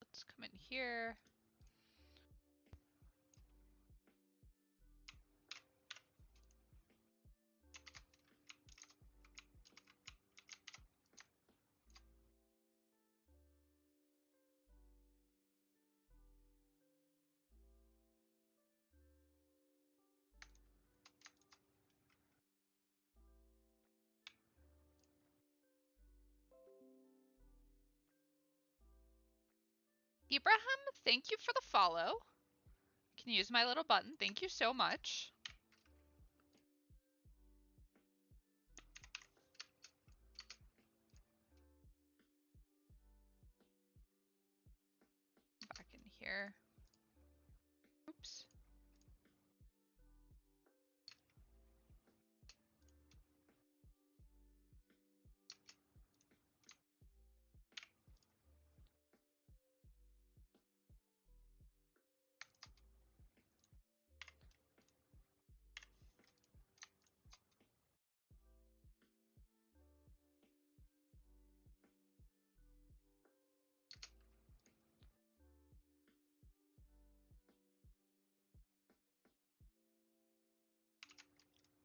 [SPEAKER 1] Let's come in here. Ibrahim, thank you for the follow. Can use my little button. Thank you so much. Back in here. Oops.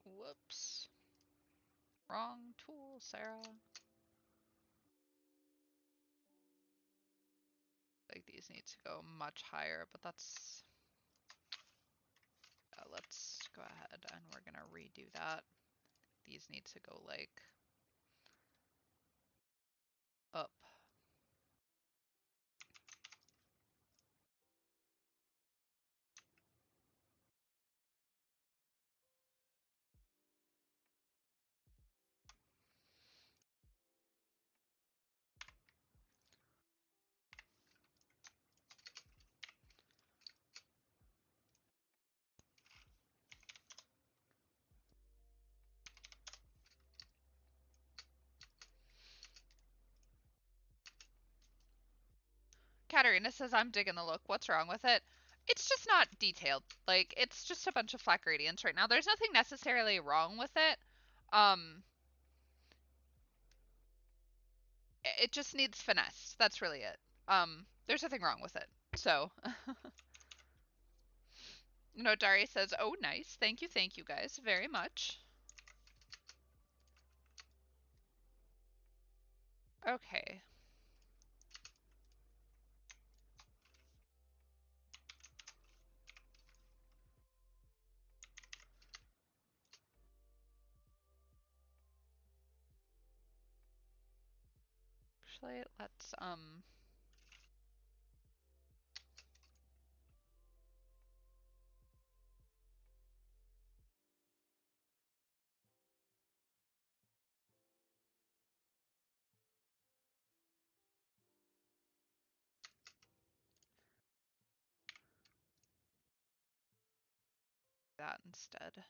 [SPEAKER 1] Whoops. Wrong tool, Sarah. Like these need to go much higher, but that's... let's go ahead and we're gonna redo that. These need to go like up. Katarina says, I'm digging the look. What's wrong with it? It's just not detailed. Like, it's just a bunch of flat gradients right now. There's nothing necessarily wrong with it. It just needs finesse. That's really it. There's nothing wrong with it. So, no, Dari says, oh, nice. Thank you guys very much. Okay. Actually, let's, that instead.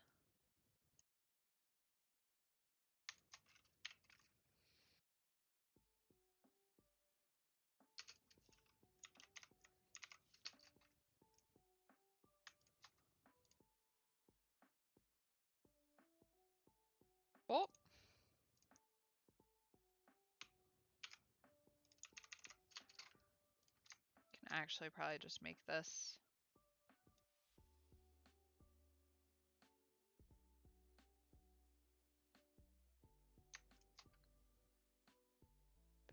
[SPEAKER 1] Oh. actually probably just make this.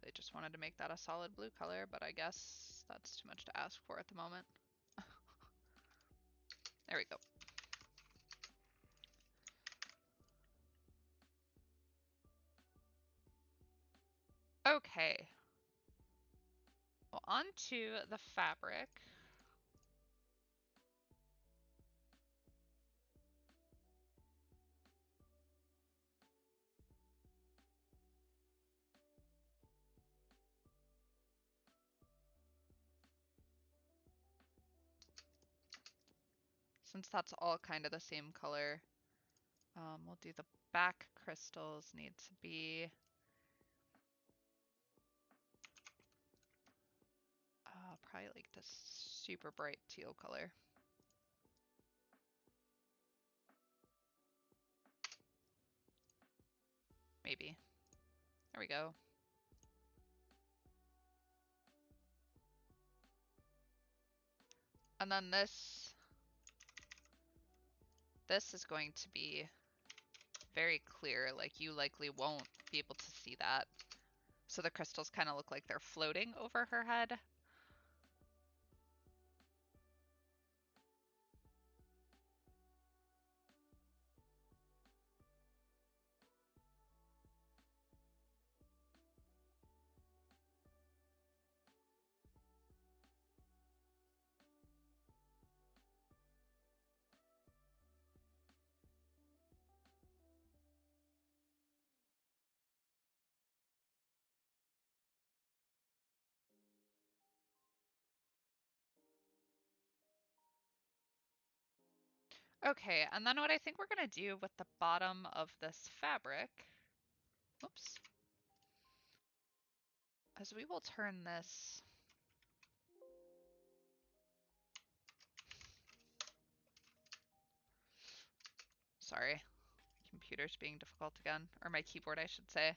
[SPEAKER 1] They just wanted to make that a solid blue color, but I guess that's too much to ask for at the moment. There we go. Okay. Well, onto the fabric. Since that's all kind of the same color, we'll do the back crystals need to be probably like this super bright teal color. Maybe. There we go. And then this is going to be very clear, like you likely won't be able to see that. So the crystals kind of look like they're floating over her head. Okay, and then what I think we're gonna do with the bottom of this fabric, oops, is we will turn this, sorry, computer's being difficult again, or my keyboard I should say.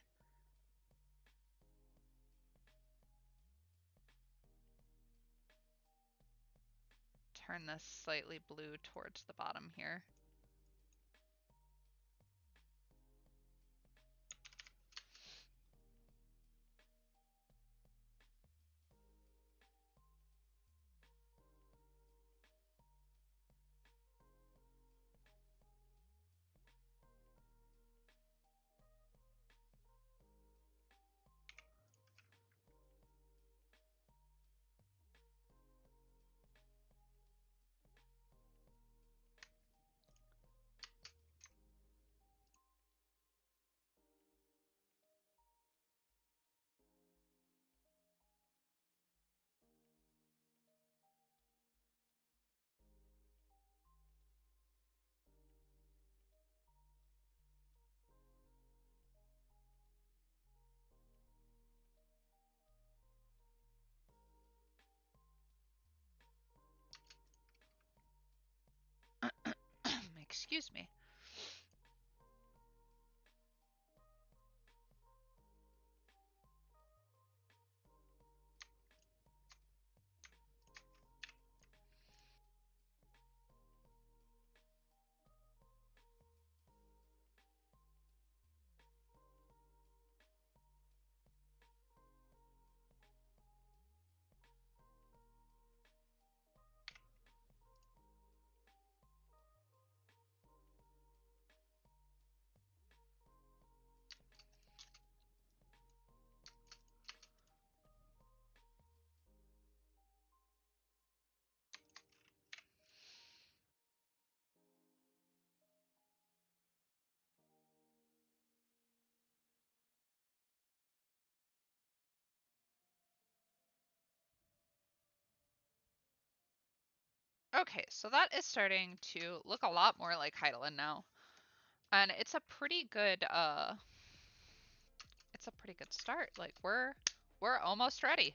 [SPEAKER 1] Turn this slightly blue towards the bottom here. Excuse me. Okay, so that is starting to look a lot more like Hydaelyn now. And it's a pretty good start. Like we're almost ready.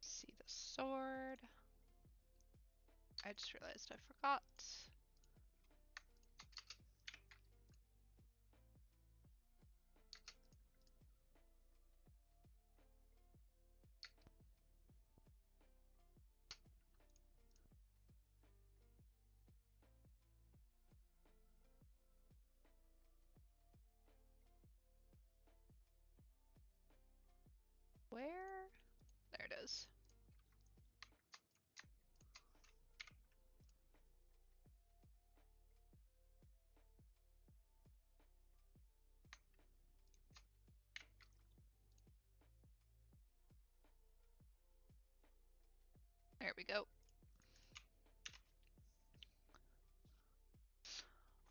[SPEAKER 1] See the sword. I just realized I forgot. it is. There we go.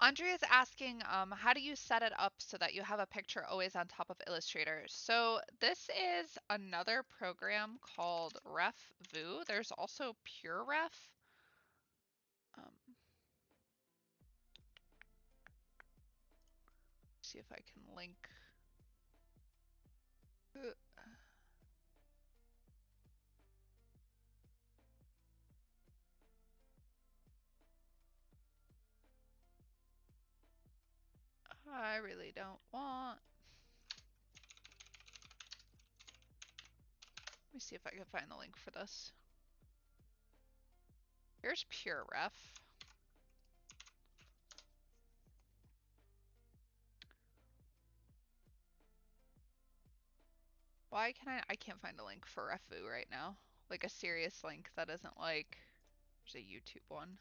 [SPEAKER 1] Andrea is asking, how do you set it up so that you have a picture always on top of Illustrator? So this is another program called RefVu. There's also PureRef. See if I can link. I really don't want. Let me see if I can find the link for this. Here's PureRef. Why can I can't find a link for RefVu right now. Like a serious link that isn't like, there's a YouTube one.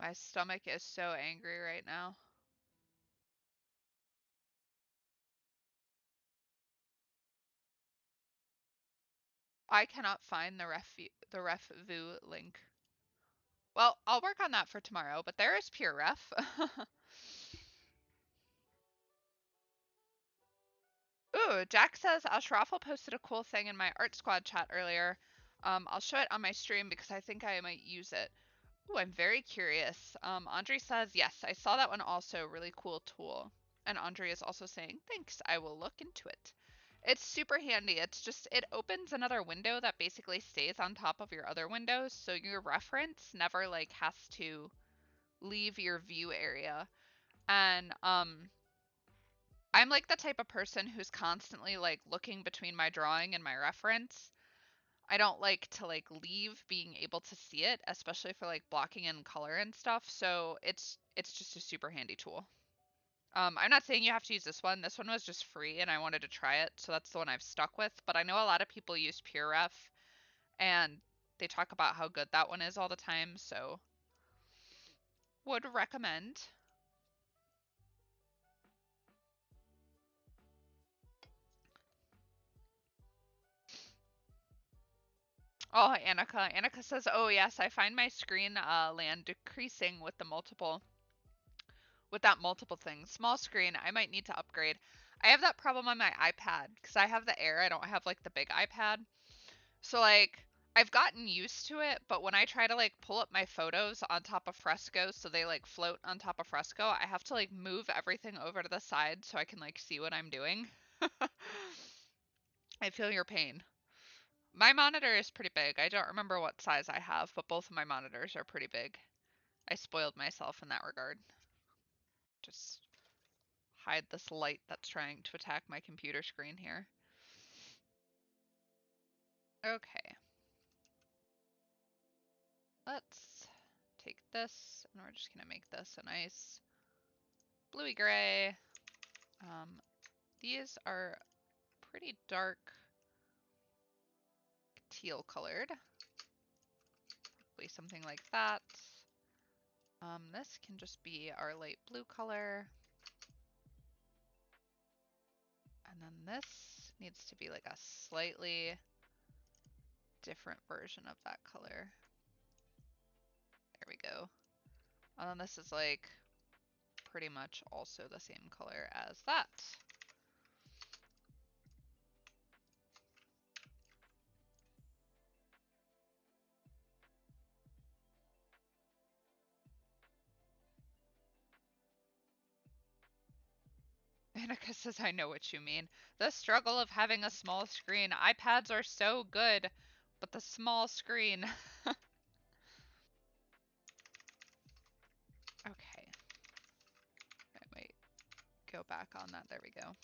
[SPEAKER 1] My stomach is so angry right now. I cannot find the RefVu link. Well, I'll work on that for tomorrow, but there is PureRef. Ooh, Jack says Ashrafel posted a cool thing in my Art Squad chat earlier. I'll show it on my stream because I think I might use it. Ooh, I'm very curious. Andre says, yes, I saw that one also. Really cool tool. And Andre is also saying, thanks, I will look into it. It's super handy. It's just, it opens another window that basically stays on top of your other windows. So your reference never like has to leave your view area. And I'm like the type of person who's constantly like looking between my drawing and my reference. I don't like to like leave being able to see it, especially for like blocking in color and stuff. So it's just a super handy tool. I'm not saying you have to use this one. This one was just free and I wanted to try it, so that's the one I've stuck with. But I know a lot of people use PureRef and they talk about how good that one is all the time, so would recommend. Oh, Annika. Annika says, "Oh yes, I find my screen land decreasing with that multiple thing. Small screen, I might need to upgrade. I have that problem on my iPad because I have the Air. I don't have like the big iPad. So like I've gotten used to it, but when I try to like pull up my photos on top of Fresco so they like float on top of Fresco, I have to like move everything over to the side so I can like see what I'm doing. I feel your pain. My monitor is pretty big. I don't remember what size I have, but both of my monitors are pretty big. I spoiled myself in that regard. Just hide this light that's trying to attack my computer screen here. Okay. Let's take this, and we're just going to make this a nice bluey gray. These are pretty dark teal colored. Probably something like that. This can just be our light blue color. And then this needs to be like a slightly different version of that color. There we go. And then this is like pretty much also the same color as that. Annika says, I know what you mean. The struggle of having a small screen. iPads are so good, but the small screen. Okay. I might go back on that. There we go.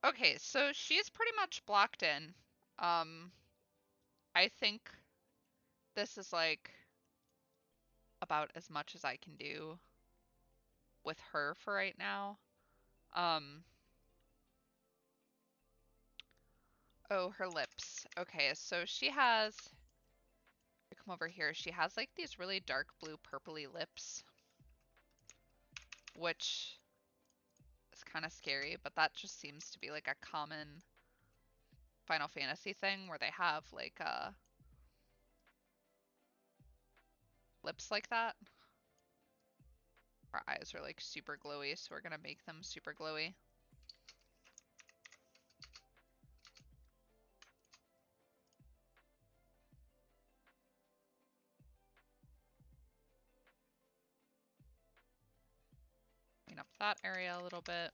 [SPEAKER 1] Okay, so she's pretty much blocked in. I think this is like about as much as I can do with her for right now. Um, oh, her lips. Okay, so she has, come over here, she has like these really dark blue purpley lips, which is kind of scary, but that just seems to be like a common Final Fantasy thing where they have like lips like that. Our eyes are like super glowy, so we're gonna make them super glowy. Clean up that area a little bit.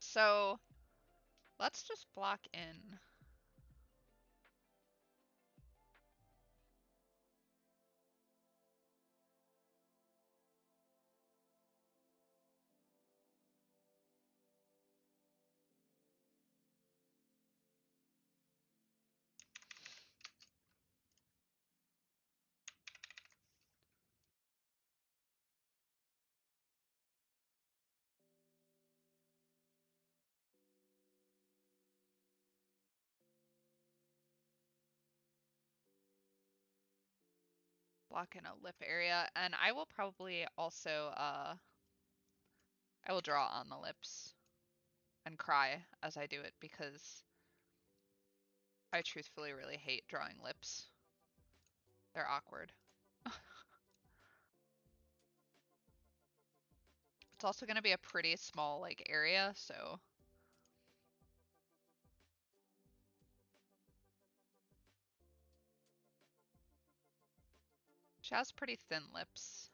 [SPEAKER 1] So let's just block in. Block in a lip area, and I will probably also I will draw on the lips and cry as I do it because I truthfully really hate drawing lips. They're awkward. It's also going to be a pretty small like area, so she has pretty thin lips.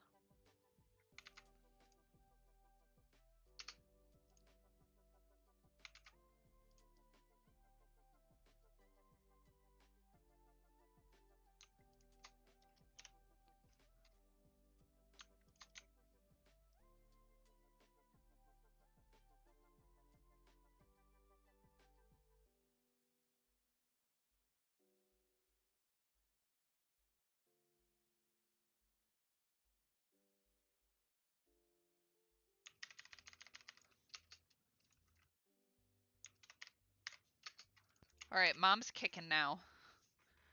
[SPEAKER 1] All right, mom's kicking now.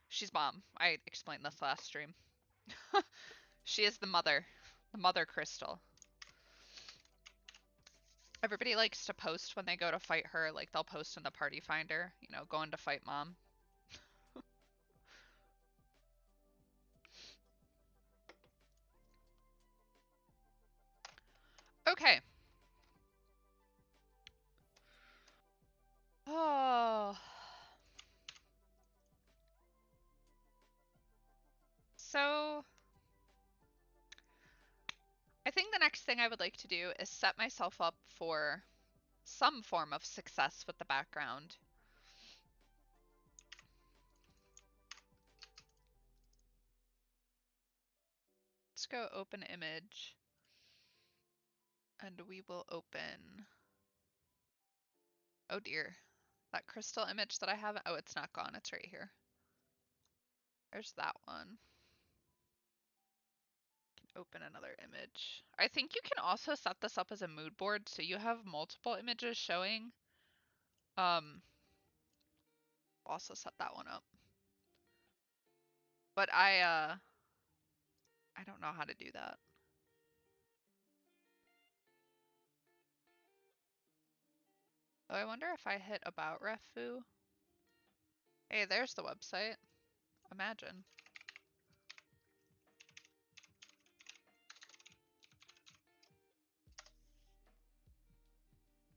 [SPEAKER 1] She's mom. I explained this last stream. She is the mother crystal. Everybody likes to post when they go to fight her, like they'll post in the party finder, you know, going to fight mom. Okay. Oh. So I think the next thing I would like to do is set myself up for some form of success with the background. Let's go open image. And we will open, oh dear, that crystal image that I have. Oh, it's not gone. It's right here. There's that one. Open another image. I think you can also set this up as a mood board, so you have multiple images showing. Also set that one up. But I don't know how to do that. Oh, I wonder if I hit about Refu. Hey, there's the website. Imagine.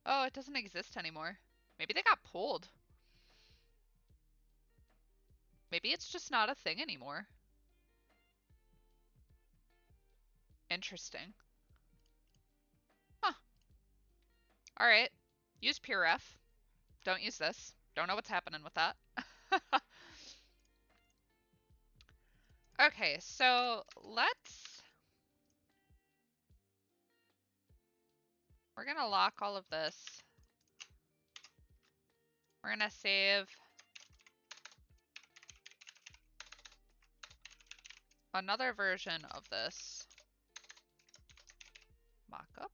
[SPEAKER 1] Oh, it doesn't exist anymore. Maybe they got pulled. Maybe it's just not a thing anymore. Interesting. Huh. Alright. Use PureRef. Don't use this. Don't know what's happening with that. Okay, so we're gonna lock all of this. We're gonna save. another version of this mock-up.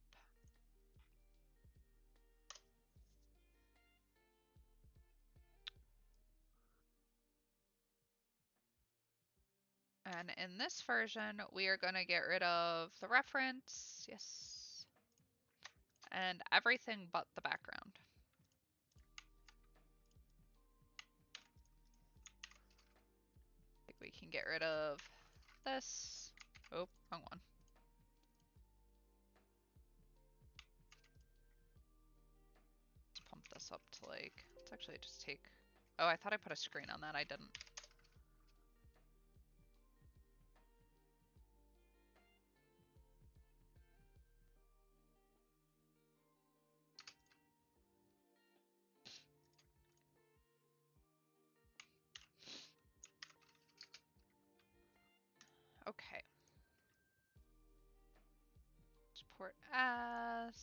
[SPEAKER 1] And in this version, we are going to get rid of the reference, yes, and everything but the background. I think we can get rid of this. Oh, wrong one. Let's pump this up to like, let's actually just take, oh, I thought I put a screen on that. I didn't. Okay. Support as.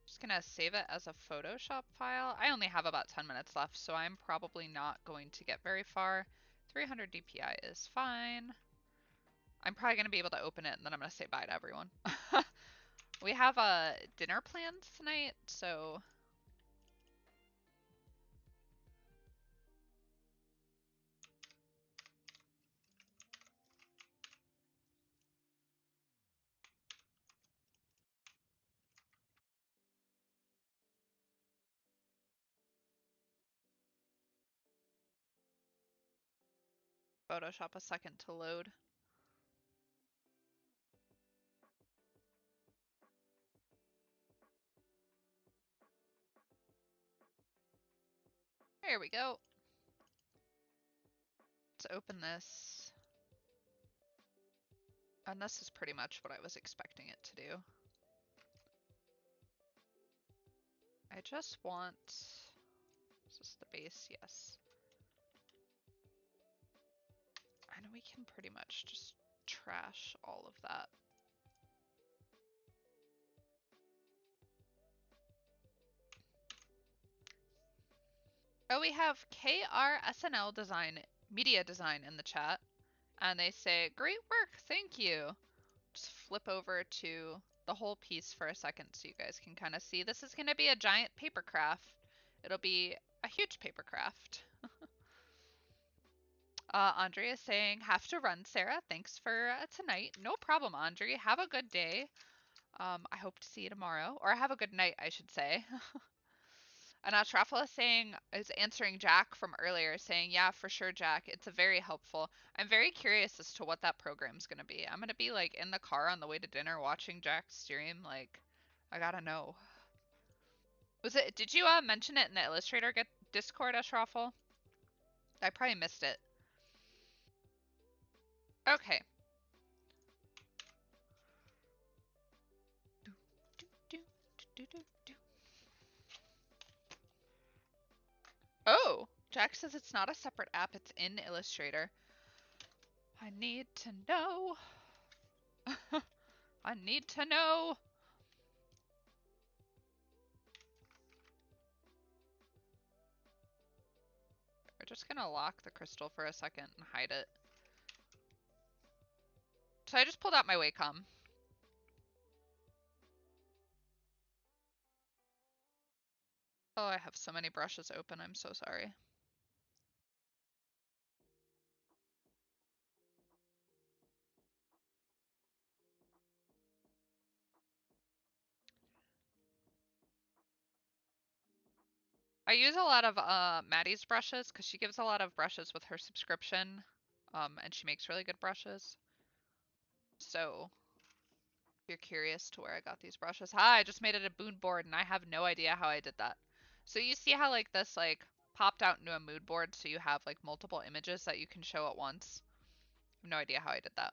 [SPEAKER 1] Just gonna save it as a Photoshop file. I only have about 10 minutes left, so I'm probably not going to get very far. 300 DPI is fine. I'm probably gonna be able to open it and then I'm gonna say bye to everyone. We have a dinner plans tonight, so Photoshop a second to load. There we go. Let's open this. And this is pretty much what I was expecting it to do. I just want, is this the base? Yes. And we can pretty much just trash all of that. Oh, we have KRSNL Design, Media Design in the chat. And they say, great work, thank you. Just flip over to the whole piece for a second so you guys can kind of see. This is going to be a giant paper craft. It'll be a huge paper craft. Andre is saying, have to run, Sarah. Thanks for tonight. No problem, Andre. Have a good day. I hope to see you tomorrow. Or have a good night, I should say. And Traffle is answering Jack from earlier, saying, yeah, for sure, Jack. It's a very helpful. I'm very curious as to what that program's going to be. I'm going to be like in the car on the way to dinner watching Jack's stream. Like, I gotta know. Did you mention it in the Illustrator Discord, Traffle? I probably missed it. Okay. Oh, Jack says it's not a separate app. It's in Illustrator. I need to know. I need to know. We're just gonna lock the crystal for a second and hide it. So I just pulled out my Wacom. Oh, I have so many brushes open. I'm so sorry. I use a lot of Maddie's brushes because she gives a lot of brushes with her subscription. And she makes really good brushes. So if you're curious to where I got these brushes. Hi, I just made it a mood board and I have no idea how I did that. So you see how like this like popped out into a mood board so you have like multiple images that you can show at once. I have no idea how I did that.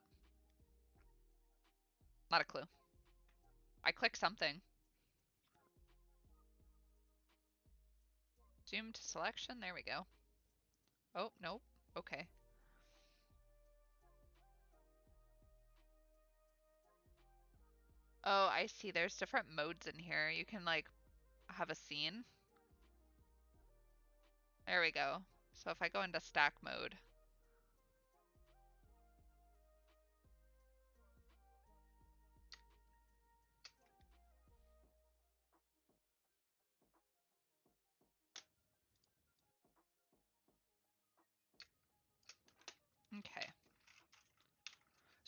[SPEAKER 1] Not a clue. I clicked something. Zoom to selection. There we go. Oh, nope. Okay. Oh, I see. There's different modes in here. You can like have a scene. There we go. So if I go into stack mode,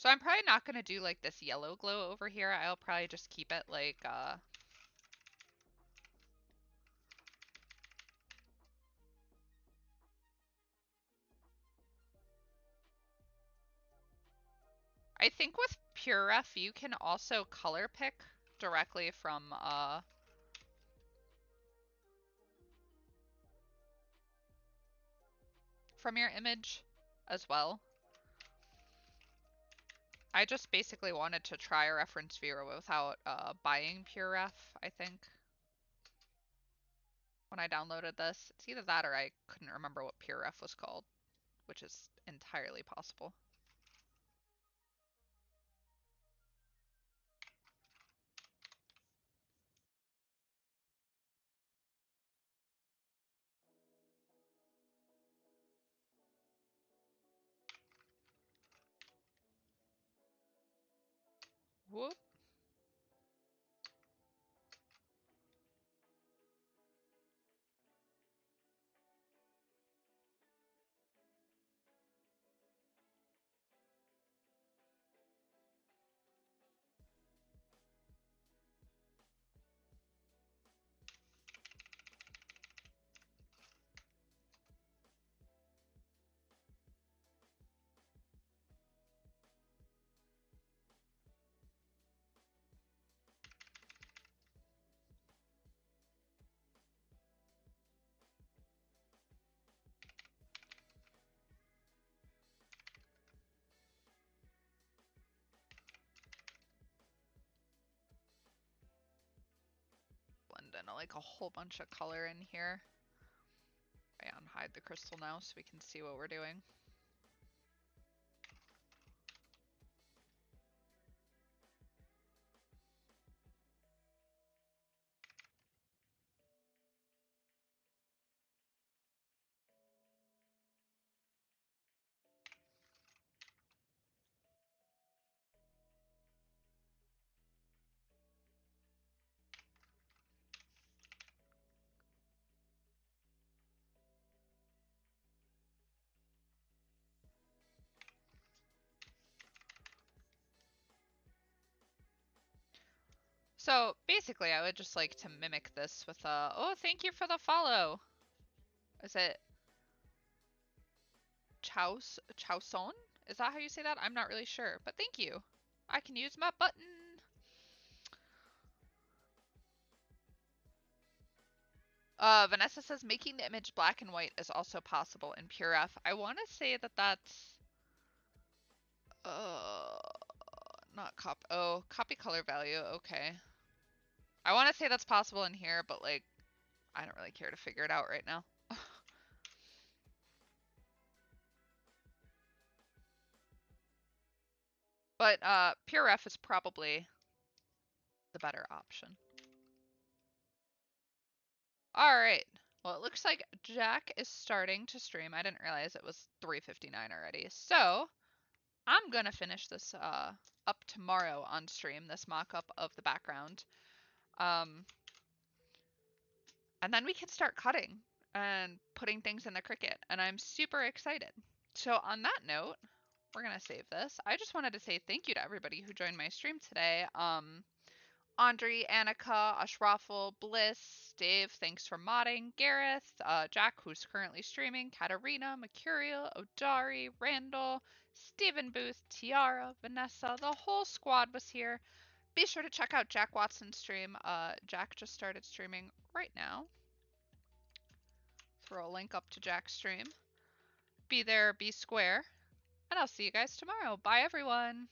[SPEAKER 1] So I'm probably not going to do like this yellow glow over here. I'll probably just keep it like, I think with Pure Ref, you can also color pick directly from your image as well. I just basically wanted to try a reference viewer without buying Pure Ref, I think. When I downloaded this, it's either that or I couldn't remember what Pure Ref was called, which is entirely possible. Whoop. Blend in like a whole bunch of color in here. And hide the crystal now so we can see what we're doing. So basically, I would just like to mimic this with oh, thank you for the follow. Is it Chauson? Is that how you say that? I'm not really sure, but thank you. I can use my button. Vanessa says making the image black and white is also possible in PureF. I want to say that that's not copy color value. Okay. I want to say that's possible in here, but like I don't really care to figure it out right now. But PureF is probably the better option. All right. Well, it looks like Jack is starting to stream. I didn't realize it was 3:59 already. So I'm going to finish this up tomorrow on stream, this mock-up of the background. And then we can start cutting and putting things in the Cricut. And I'm super excited. So on that note, we're going to save this. I just wanted to say thank you to everybody who joined my stream today. Andre, Annika, Ashraful, Bliss, Dave, thanks for modding, Gareth, Jack, who's currently streaming, Katarina, Mercurial, Odari, Randall, Stephen Booth, Tiara, Vanessa, the whole squad was here. Be sure to check out Jack Watson's stream. Jack just started streaming right now. Throw a link up to Jack's stream. Be there, be square, and I'll see you guys tomorrow. Bye, everyone.